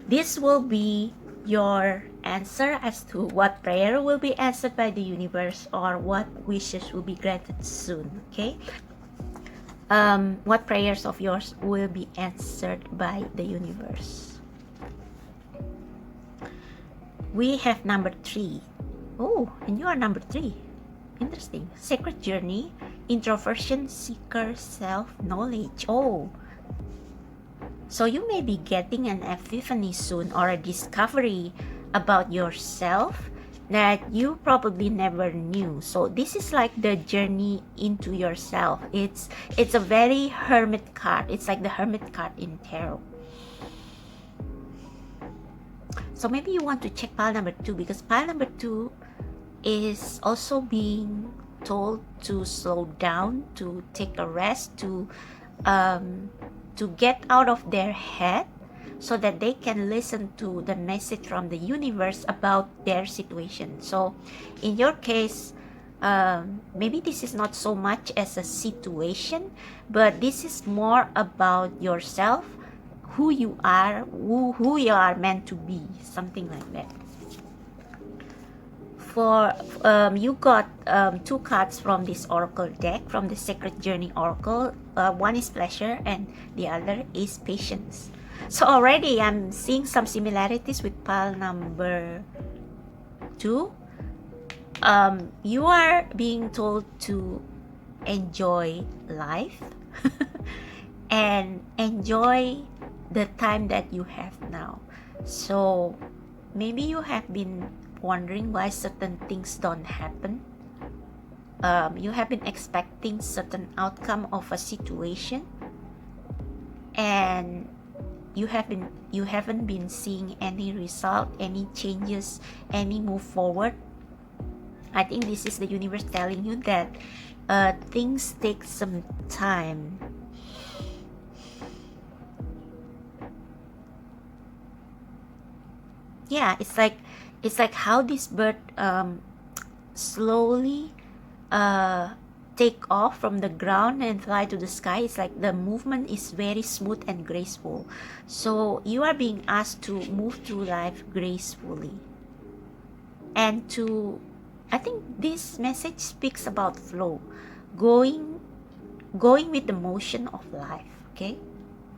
S1: this will be your answer as to what prayer will be answered by the universe or what wishes will be granted soon. Okay, what prayers of yours will be answered by the universe? We have number 3. Oh, and you are number 3. Interesting. Sacred journey, introversion, seeker, self-knowledge. Oh, so you may be getting an epiphany soon, or a discovery about yourself that you probably never knew. So this is like the journey into yourself. It's a very hermit card. It's like the hermit card in tarot. So maybe you want to check pile number 2, because pile number 2 is also being told to slow down, to take a rest, to get out of their head, so that they can listen to the message from the universe about their situation. So in your case, maybe this is not so much as a situation, but this is more about yourself, who you are, who you are meant to be, something like that. For you got 2 cards from this oracle deck, from the Sacred Journey Oracle. One is pleasure and the other is patience. So already I'm seeing some similarities with pile number 2. You are being told to enjoy life and enjoy the time that you have now. So maybe you have been wondering why certain things don't happen. You have been expecting certain outcome of a situation, and you haven't been seeing any result, any changes, any move forward. I think this is the universe telling you that things take some time. Yeah, it's like how this bird slowly take off from the ground and fly to the sky. It's like the movement is very smooth and graceful. So you are being asked to move through life gracefully, and I think this message speaks about flow, going with the motion of life. Okay,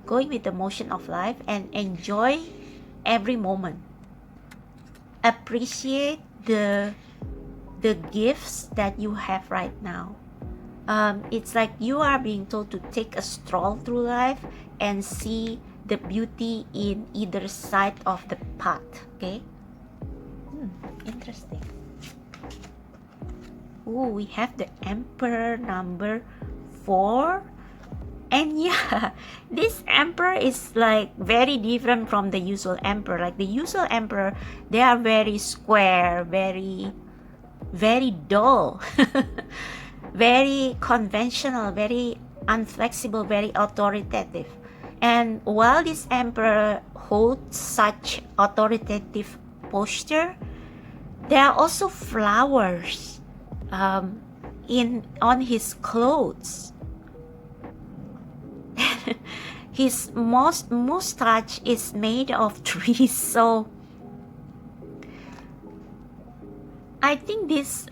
S1: going with the motion of life and enjoy every moment. Appreciate the gifts that you have right now. It's like you are being told to take a stroll through life and see the beauty in either side of the path. Okay, interesting. Oh, we have the Emperor number 4. And yeah, this emperor is like very different from the usual emperor. Like the usual emperor, they are very square, very dull, very conventional, very unflexible, very authoritative. And while this emperor holds such authoritative posture, there are also flowers on his clothes. His mustache is made of trees. So I think this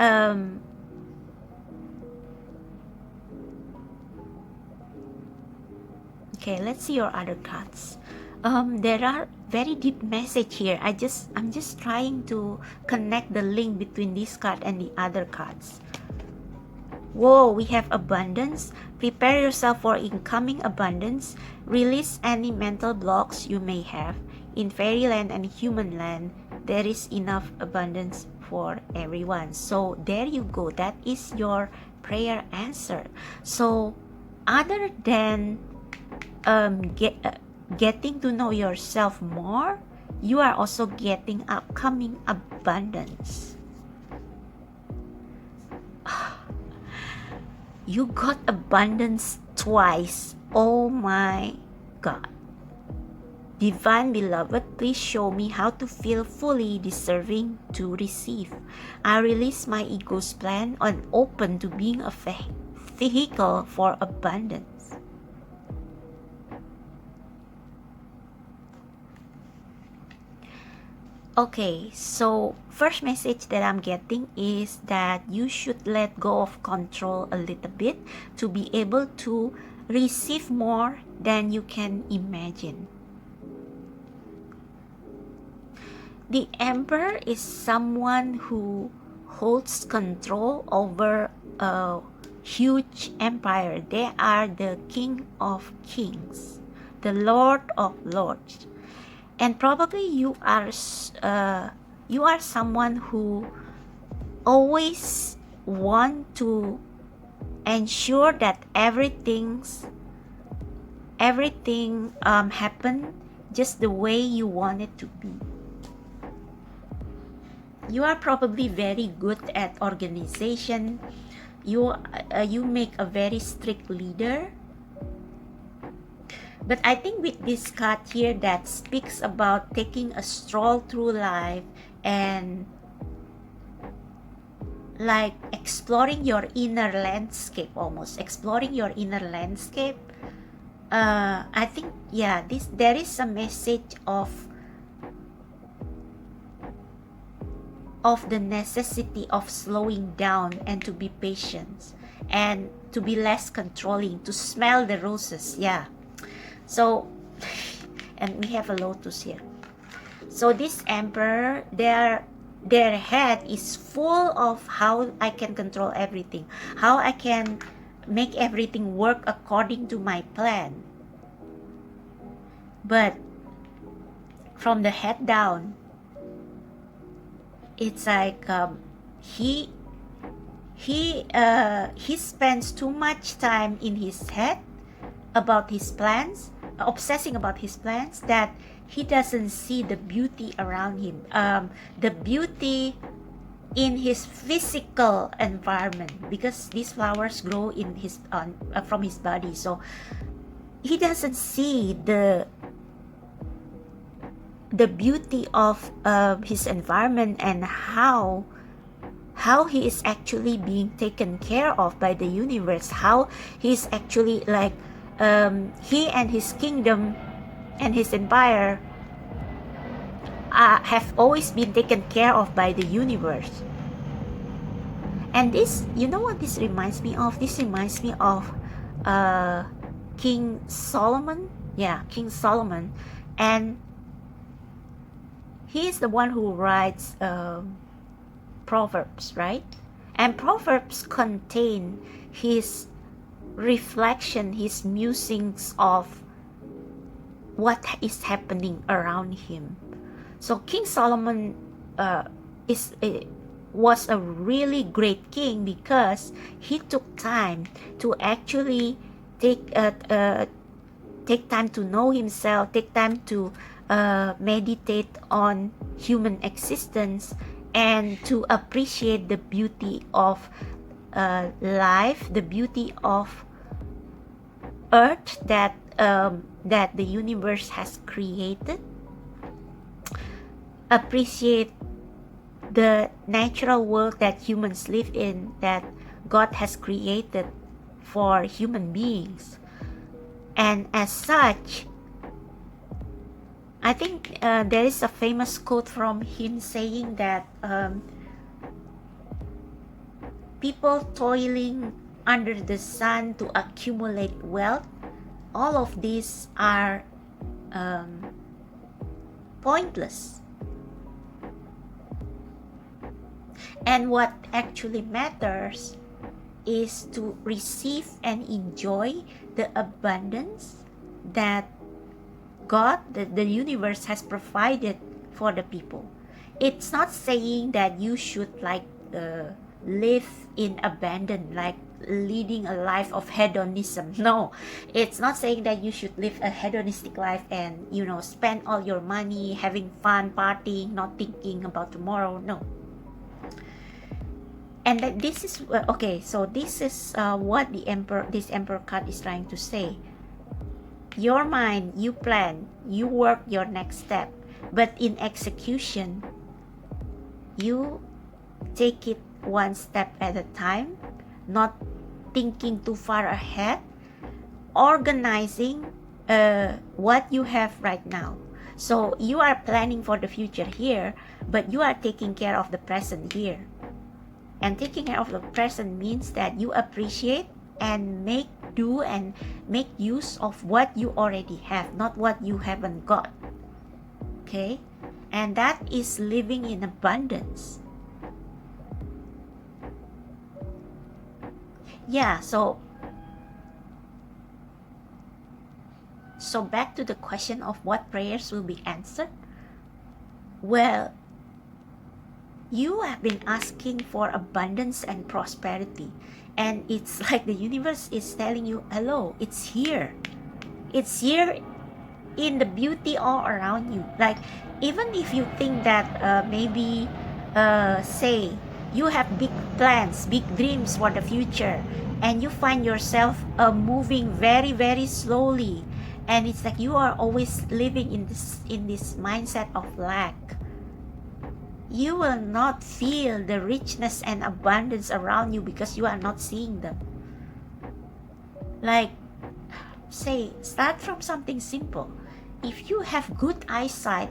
S1: okay, let's see your other cards. There are very deep message here. I'm just trying to connect the link between this card and the other cards. Whoa, we have abundance. Prepare yourself for incoming abundance. Release any mental blocks you may have. In fairyland and human land, there is enough abundance for everyone. So there you go. That is your prayer answer. So other than getting to know yourself more, you are also getting upcoming abundance. You got abundance twice. Oh my God. Divine beloved, please show me how to feel fully deserving to receive. I release my ego's plan and open to being a vehicle for abundance. Okay, so first message that I'm getting is that you should let go of control a little bit to be able to receive more than you can imagine. The Emperor is someone who holds control over a huge empire. They are the King of Kings, the Lord of Lords. And probably you are someone who always want to ensure that everything happen just the way you want it to be. You are probably very good at organization. You make a very strict leader. But I think with this card here that speaks about taking a stroll through life and like exploring your inner landscape, almost exploring your inner landscape. I think, yeah, there is a message of the necessity of slowing down and to be patient and to be less controlling, to smell the roses. Yeah. So, and we have a lotus here. So this Emperor, their head is full of how I can control everything, how I can make everything work according to my plan. But from the head down, it's like he spends too much time in his head about his plans, obsessing about his plans, that he doesn't see the beauty around him, the beauty in his physical environment, because these flowers grow in his from his body. So he doesn't see the beauty of his environment and how he is actually being taken care of by the universe, how he's actually like he and his kingdom and his empire have always been taken care of by the universe. And this, you know what this reminds me of? This reminds me of King Solomon. Yeah, King Solomon. And he is the one who writes Proverbs, right? And Proverbs contain his reflection, his musings of what is happening around him. So King Solomon was a really great king because he took time to actually take time to know himself, take time to meditate on human existence, and to appreciate the beauty of life, the beauty of earth that the universe has created. Appreciate the natural world that humans live in, that God has created for human beings. And as such, I think there is a famous quote from him saying that people toiling under the sun to accumulate wealth, all of these are pointless. And what actually matters is to receive and enjoy the abundance that God, the universe, has provided for the people. It's not saying that you should like live in abandon, like leading a life of hedonism. No, it's not saying that you should live a hedonistic life and, you know, spend all your money having fun, partying, not thinking about tomorrow. No. And that this is okay. So this is what this Emperor card is trying to say. Your mind, you plan, you work your next step, but in execution, you take it one step at a time, not thinking too far ahead, organizing what you have right now. So you are planning for the future here, but you are taking care of the present here. And taking care of the present means that you appreciate and make do and make use of what you already have, not what you haven't got. Okay? And that is living in abundance. Yeah, so back to the question of what prayers will be answered. Well, you have been asking for abundance and prosperity, and it's like the universe is telling you, hello, it's here. It's here in the beauty all around you. Like, even if you think that maybe say you have big plans, big dreams for the future, and you find yourself moving very, very slowly, and it's like you are always living in this mindset of lack, you will not feel the richness and abundance around you because you are not seeing them. Like, say, start from something simple. If you have good eyesight,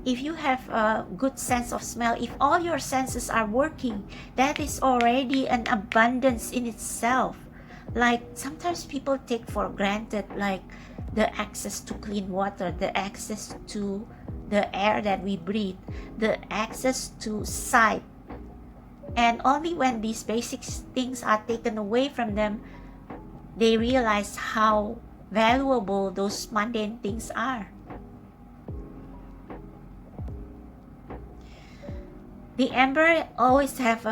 S1: if you have a good sense of smell, if all your senses are working, that is already an abundance in itself. Like, sometimes people take for granted, like, the access to clean water, the access to the air that we breathe, the access to sight. And only when these basic things are taken away from them, they realize how valuable those mundane things are. The emperor always have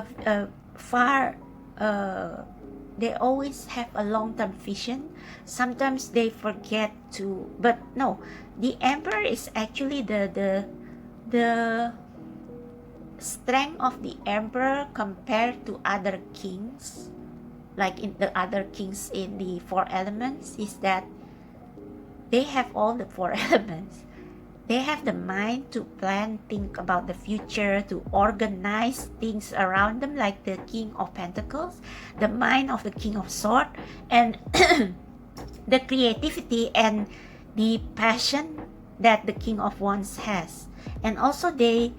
S1: they always have a long-term vision. Sometimes they forget to, but no, the emperor is actually the strength of the emperor compared to other kings, like in the other kings in the four elements, is that they have all the four elements. They have the mind to plan, think about the future, to organize things around them, like the King of Pentacles, the mind of the King of Swords, and the creativity and the passion that the King of Wands has. And also they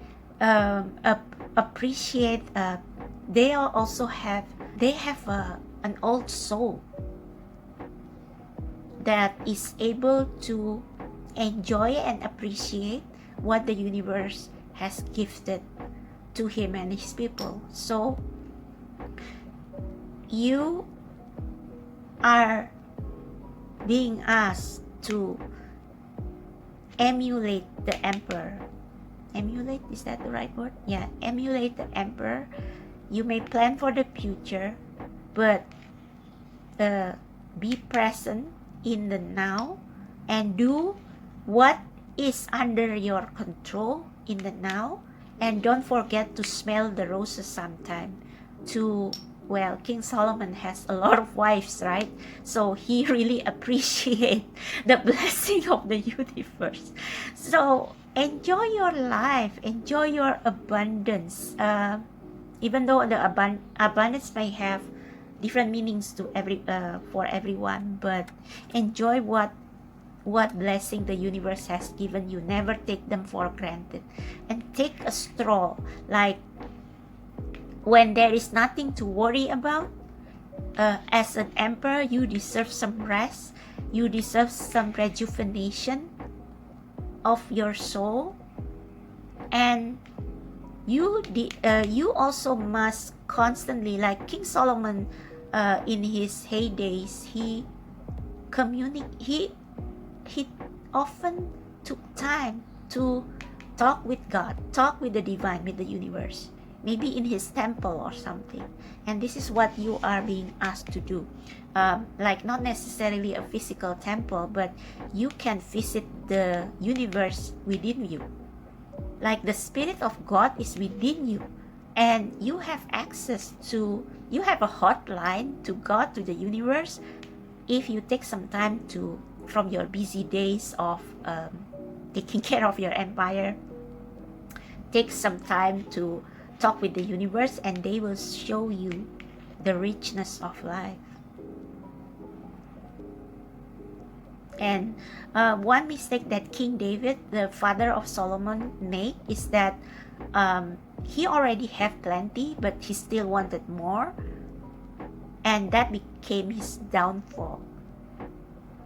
S1: appreciate, they have an old soul that is able to enjoy and appreciate what the universe has gifted to him and his people. So you are being asked to emulate the emperor. Emulate, is that the right word? Yeah, emulate the emperor. You may plan for the future, but be present in the now and do what is under your control in the now, and don't forget to smell the roses sometime. Well, King Solomon has a lot of wives, right? So he really appreciates the blessing of the universe. So enjoy your life, enjoy your abundance. Even though the abundance may have different meanings to for everyone, but enjoy what blessing the universe has given you. Never take them for granted, and take a stroll. Like, when there is nothing to worry about, as an emperor, you deserve some rest, you deserve some rejuvenation of your soul, and you also must constantly, like King Solomon, in his heydays, he often took time to talk with God, talk with the divine, with the universe, maybe in his temple or something. And this is what you are being asked to do. Like, not necessarily a physical temple, but you can visit the universe within you. Like, the Spirit of God is within you, and you have access to, you have a hotline to God, to the universe, if you take some time to, from your busy days of taking care of your empire, take some time to talk with the universe, and they will show you the richness of life. And one mistake that King David, the father of Solomon, made is that he already had plenty, but he still wanted more, and that became his downfall.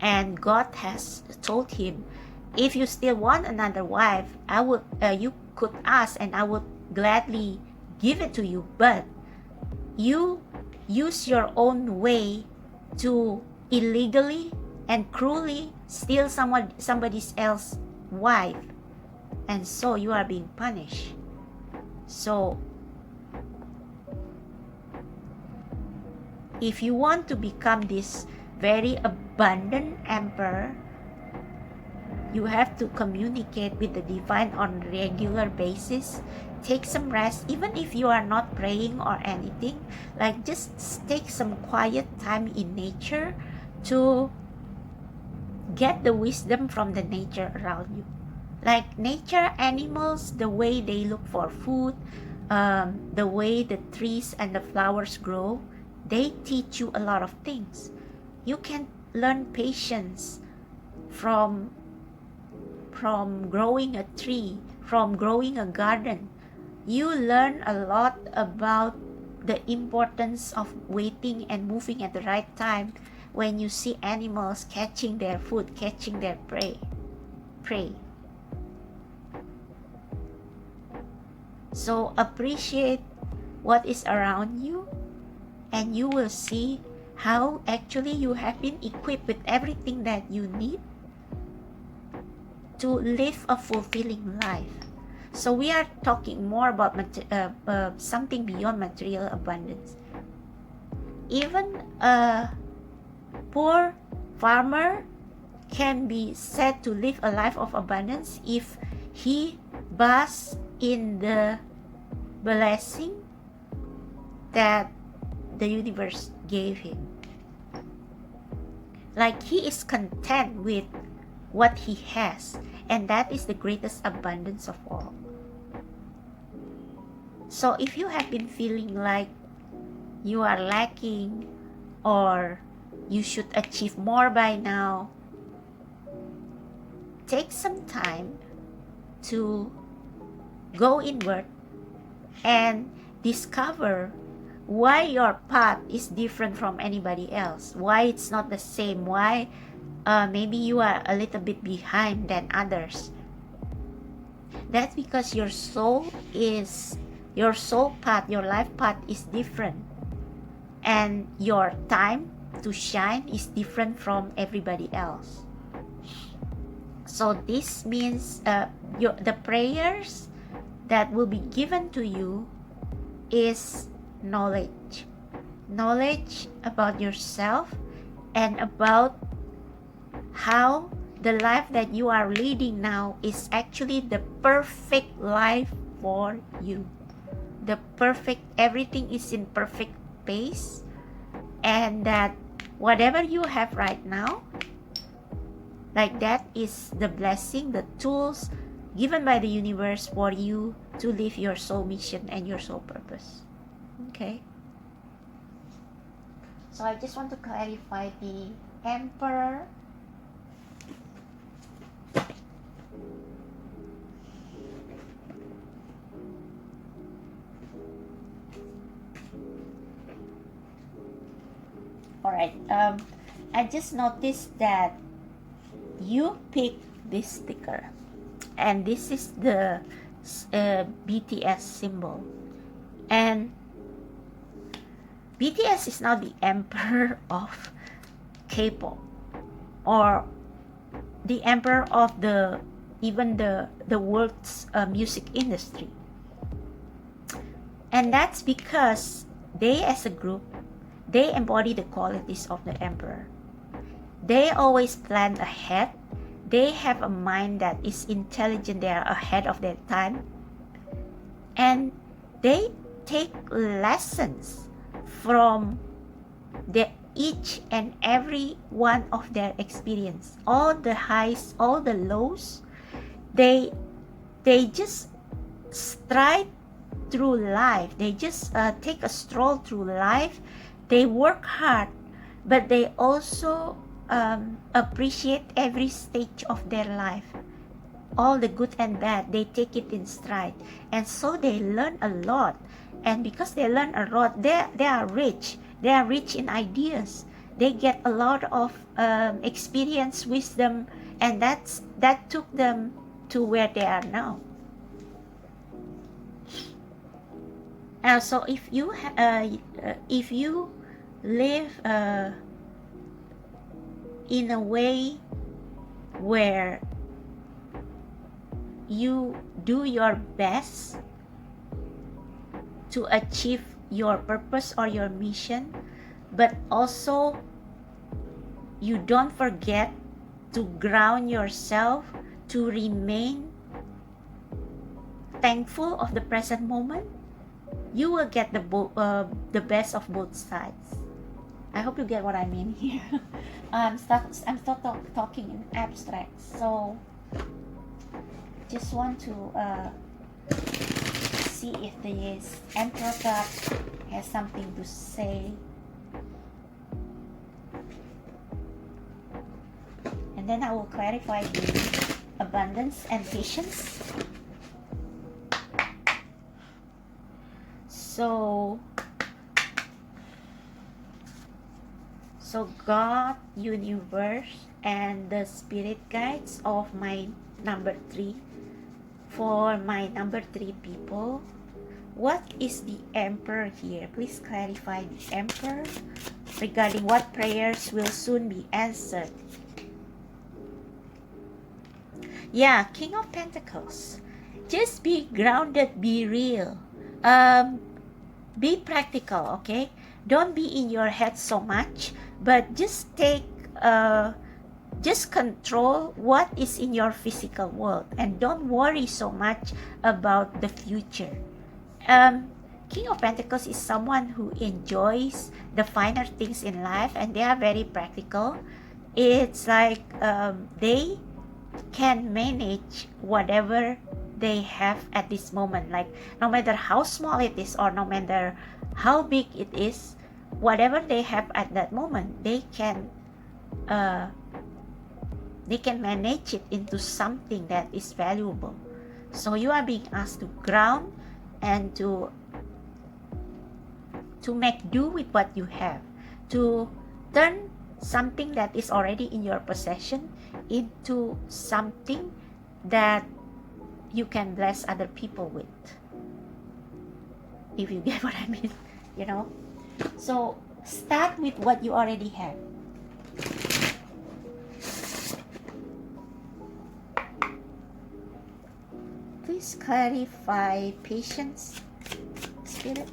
S1: And God has told him, if you still want another wife, I would you could ask and I would gladly give it to you, but you use your own way to illegally and cruelly steal somebody else's wife, and so you are being punished. So if you want to become this very abundant emperor, you have to communicate with the divine on a regular basis. Take some rest, even if you are not praying or anything. Like, just take some quiet time in nature to get the wisdom from the nature around you. Like nature, animals, the way they look for food, the way the trees and the flowers grow, they teach you a lot of things. You can learn patience from growing a tree, from growing a garden. You learn a lot about the importance of waiting and moving at the right time when you see animals catching their food, catching their prey. So appreciate what is around you, and you will see how actually you have been equipped with everything that you need to live a fulfilling life. So we are talking more about something beyond material abundance. Even a poor farmer can be said to live a life of abundance if he basks in the blessing that the universe gave him. Like, he is content with what he has, and that is the greatest abundance of all. So if you have been feeling like you are lacking or you should achieve more by now, take some time to go inward and discover why your path is different from anybody else, why it's not the same, why maybe you are a little bit behind than others. That's because your soul path, your life path is different, and your time to shine is different from everybody else. So this means the prayers that will be given to you is knowledge about yourself and about how the life that you are leading now is actually the perfect life for you. Everything is in perfect pace, and that whatever you have right now, like, that is the blessing, the tools given by the universe for you to live your soul mission and your soul purpose. Okay, so I just want to clarify the emperor. Alright, I just noticed that you picked this sticker, and this is the BTS symbol, and BTS is now the emperor of K-pop, or the emperor of even the world's music industry. And that's because they, as a group, they embody the qualities of the emperor. They always plan ahead. They have a mind that is intelligent. They are ahead of their time. And they take lessons from each and every one of their experience. All the highs, all the lows. They just stride through life. They just take a stroll through life. They work hard, but they also appreciate every stage of their life. All the good and bad, they take it in stride, and so they learn a lot. And because they learn a lot, they are rich. They are rich in ideas. They get a lot of experience, wisdom, and that took them to where they are now. So if you live in a way where you do your best to achieve your purpose or your mission, but also you don't forget to ground yourself, to remain thankful of the present moment, you will get the best of both sides. I hope you get what I mean here. I'm still talking in abstract, so just want to see if this Emperor card has something to say. And then I will clarify the abundance and patience. So God, universe, and the spirit guides of my number 3, for my number 3 people, what is the Emperor here? Please clarify the Emperor regarding what prayers will soon be answered. Yeah, King of Pentacles. Just be grounded, be real. Be practical, okay? Don't be in your head so much, but just control what is in your physical world, and don't worry so much about the future. King of Pentacles is someone who enjoys the finer things in life, and they are very practical. It's like they can manage whatever they have at this moment, like no matter how small it is or no matter how big it is, whatever they have at that moment, they can manage it into something that is valuable. So you are being asked to ground and to make do with what you have, to turn something that is already in your possession into something that you can bless other people with, if you get what I mean, you know. So start with what you already have. Please clarify patience, spirit.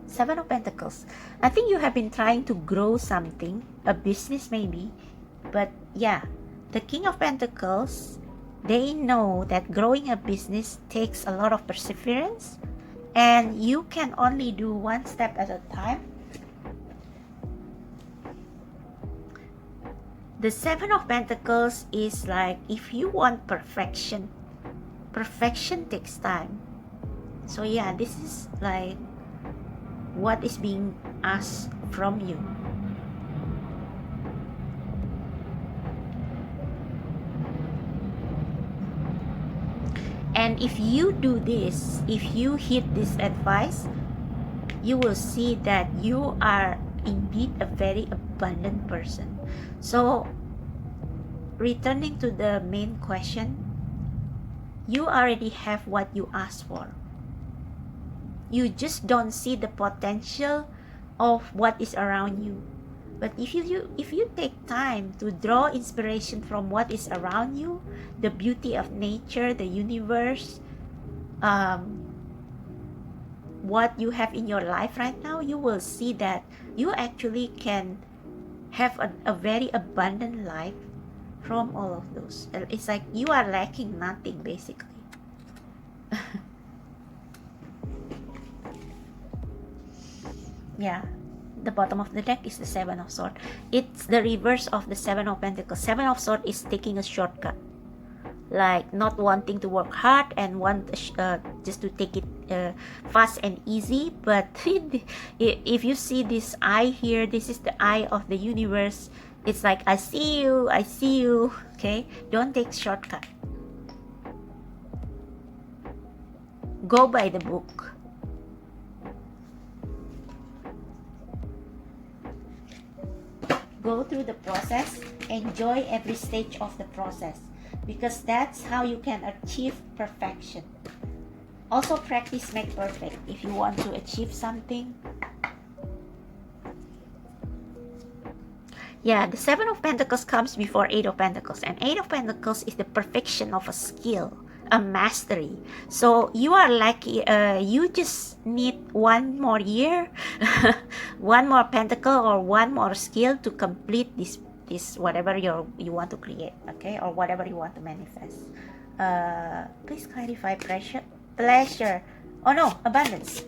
S1: Seven of Pentacles. I think you have been trying to grow something, a business maybe, but yeah, the King of Pentacles, they know that growing a business takes a lot of perseverance, and you can only do one step at a time. The Seven of Pentacles is like, if you want perfection, perfection takes time. So yeah, this is like what is being asked from you. And if you do this, if you heed this advice, you will see that you are indeed a very abundant person. So, returning to the main question, you already have what you asked for. You just don't see the potential of what is around you. But if you take time to draw inspiration from what is around you, the beauty of nature, the universe, what you have in your life right now, you will see that you actually can have a very abundant life from all of those. It's like you are lacking nothing, basically. Yeah, the bottom of the deck is the Seven of Swords. It's the reverse of the Seven of Pentacles. Seven of Swords is taking a shortcut, like not wanting to work hard and want just to take it fast and easy. But if you see this eye here, this is the eye of the universe. It's like, I see you, I see you. Okay, don't take shortcut. Go by the book. Go through the process. Enjoy every stage of the process, because that's how you can achieve perfection. Also, practice make perfect. If you want to achieve something. Yeah, the Seven of Pentacles comes before Eight of Pentacles, and Eight of Pentacles is the perfection of a skill, a mastery. So you are lucky. You just need one more year, one more pentacle, or one more skill to complete this whatever you want to create, okay, or whatever you want to manifest. Please clarify pleasure. Oh no, abundance.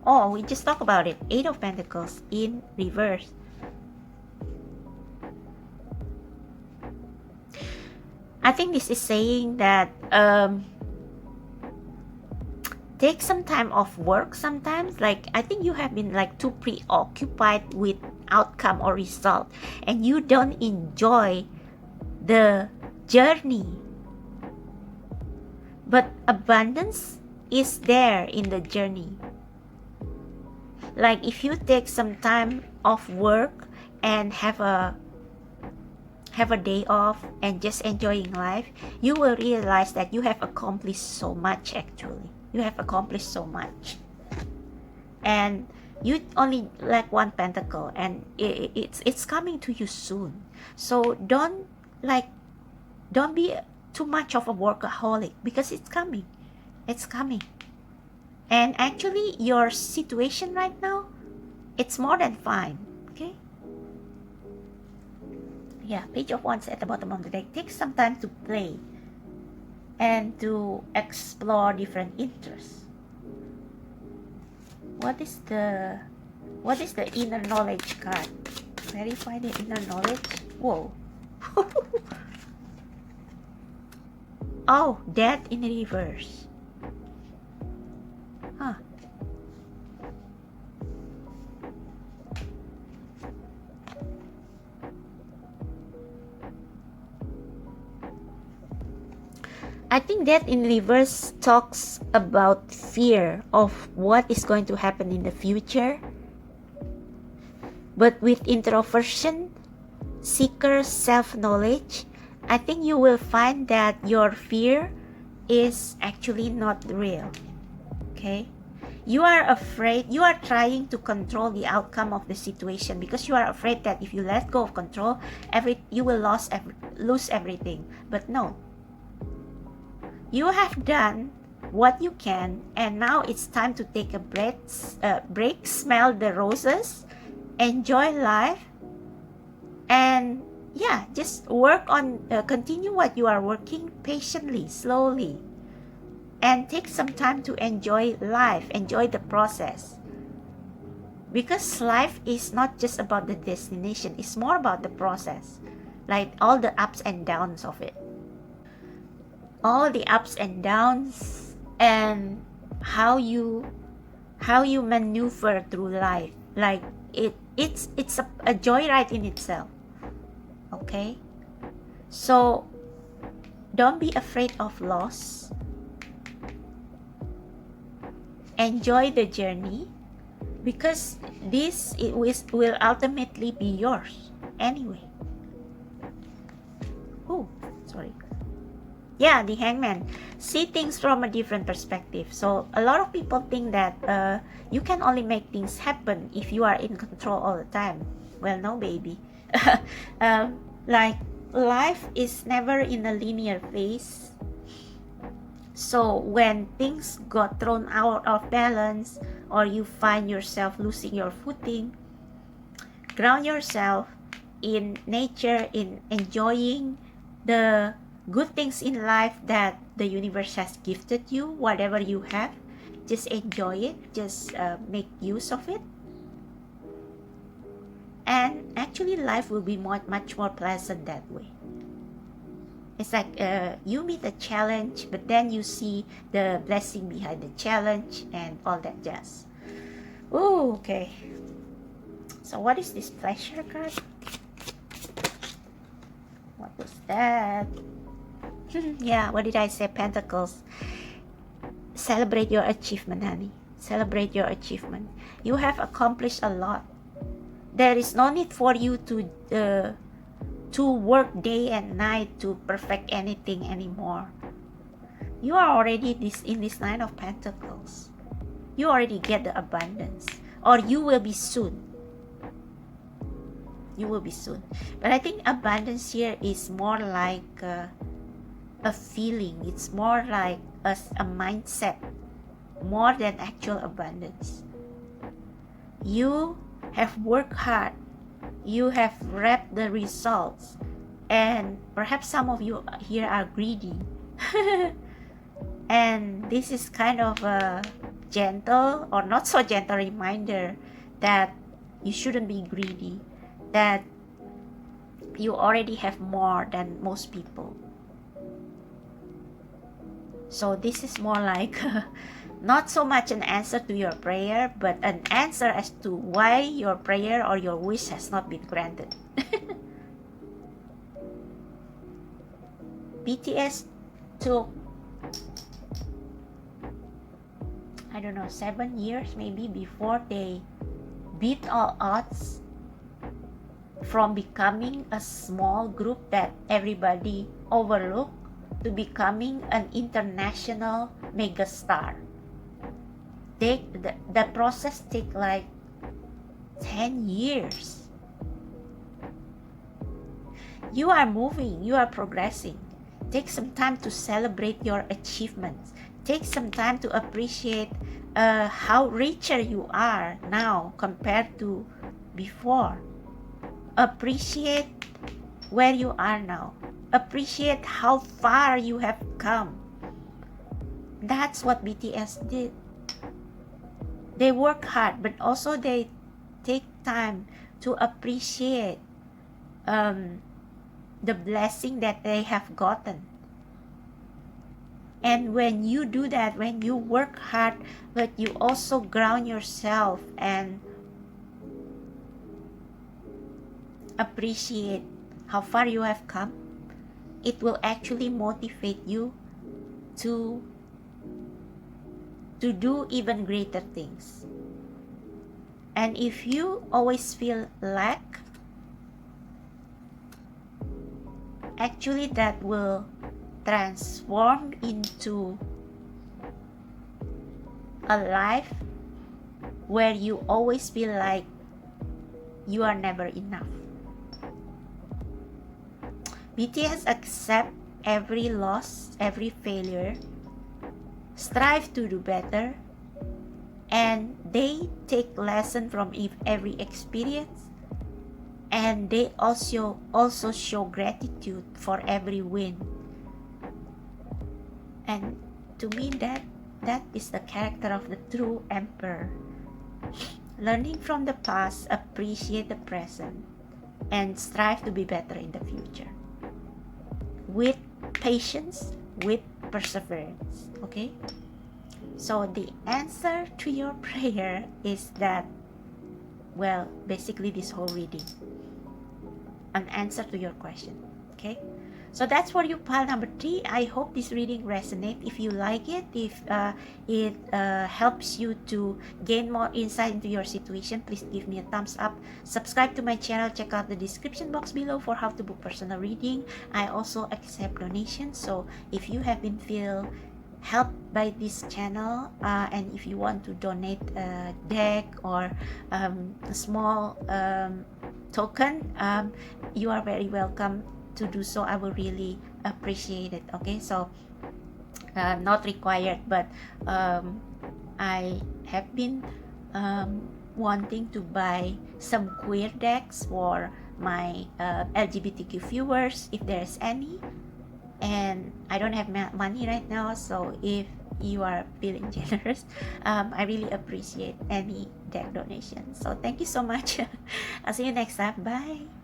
S1: Oh, we just talked about it. Eight of Pentacles in reverse. I think this is saying that take some time off work sometimes. Like, I think you have been like too preoccupied with outcome or result, and you don't enjoy the journey. But abundance is there in the journey. Like, if you take some time off work and have a day off and just enjoying life, you will realize that you have accomplished so much. Actually, you have accomplished so much, and you only lack one pentacle, and it's coming to you soon. So don't be too much of a workaholic, because it's coming. And actually, your situation right now, it's more than fine. Okay. Yeah, Page of Wands at the bottom of the deck. Take some time to play and to explore different interests. What is the inner knowledge card? Verify the inner knowledge. Whoa. Oh, death in reverse. Huh. I think that in reverse talks about fear of what is going to happen in the future. But with introversion, seeker, self-knowledge, I think you will find that your fear is actually not real. Okay? You are afraid, you are trying to control the outcome of the situation, because you are afraid that if you let go of control, you will lose everything. But no. You have done what you can, and now it's time to take a break, smell the roses, enjoy life, and yeah, just work on, continue what you are working patiently, slowly, and take some time to enjoy life, enjoy the process. Because life is not just about the destination, it's more about the process, like all the ups and downs of it. All the ups and downs, and how you maneuver through life. Like it's a joyride in itself. Okay, so don't be afraid of loss. Enjoy the journey, because it will ultimately be yours anyway. Oh, sorry. Yeah, the Hangman. See things from a different perspective. So a lot of people think that you can only make things happen if you are in control all the time. Well, no, baby. Like, life is never in a linear phase. So when things got thrown out of balance, or you find yourself losing your footing, ground yourself in nature, in enjoying the good things in life that the universe has gifted you. Whatever you have, just enjoy it, just make use of it, and actually life will be much more pleasant that way. It's like you meet a challenge, but then you see the blessing behind the challenge and all that jazz. Oh, okay. So what is this pleasure card? What was that? Yeah, what did I say? Pentacles. Celebrate your achievement, honey. Celebrate your achievement. You have accomplished a lot. There is no need for you to work day and night to perfect anything anymore. You are already in this Nine of Pentacles. You already get the abundance, or you will be soon. You will be soon. But I think abundance here is more like a feeling. It's more like a mindset, more than actual abundance. You have worked hard. You have reaped the results, and perhaps some of you here are greedy. And this is kind of a gentle or not so gentle reminder that you shouldn't be greedy, that you already have more than most people. So this is more like not so much an answer to your prayer, but an answer as to why your prayer or your wish has not been granted. BTS took, I don't know, 7 years maybe before they beat all odds from becoming a small group that everybody overlooked to becoming an international megastar. The process take like 10 years. You are moving, you are progressing. Take some time to celebrate your achievements. Take some time to appreciate how richer you are now compared to before. Appreciate where you are now. Appreciate how far you have come. That's what BTS did. They work hard, but also they take time to appreciate the blessing that they have gotten. And when you do that, when you work hard, but you also ground yourself and appreciate how far you have come, it will actually motivate you to do even greater things. And if you always feel lack, actually that will transform into a life where you always feel like you are never enough. BTS accept every loss, every failure, strive to do better, and they take lesson from every experience, and they also show gratitude for every win. And to me, that is the character of the true emperor. Learning from the past, appreciate the present, and strive to be better in the future. With patience, with perseverance. Okay? So the answer to your prayer is that, well, basically this whole reading, an answer to your question. Okay? So that's for you, pile number 3. I hope this reading resonates. If you like it, if it helps you to gain more insight into your situation, please give me a thumbs up. Subscribe to my channel. Check out the description box below for how to book personal reading. I also accept donations. So if you have been helped by this channel, and if you want to donate a deck or a small token, you are very welcome to do so. I will really appreciate it. Okay, so not required, but I have been wanting to buy some queer decks for my LGBTQ viewers, if there's any, and I don't have money right now, so if you are feeling generous, I really appreciate any deck donation. So thank you so much. I'll see you next time. Bye.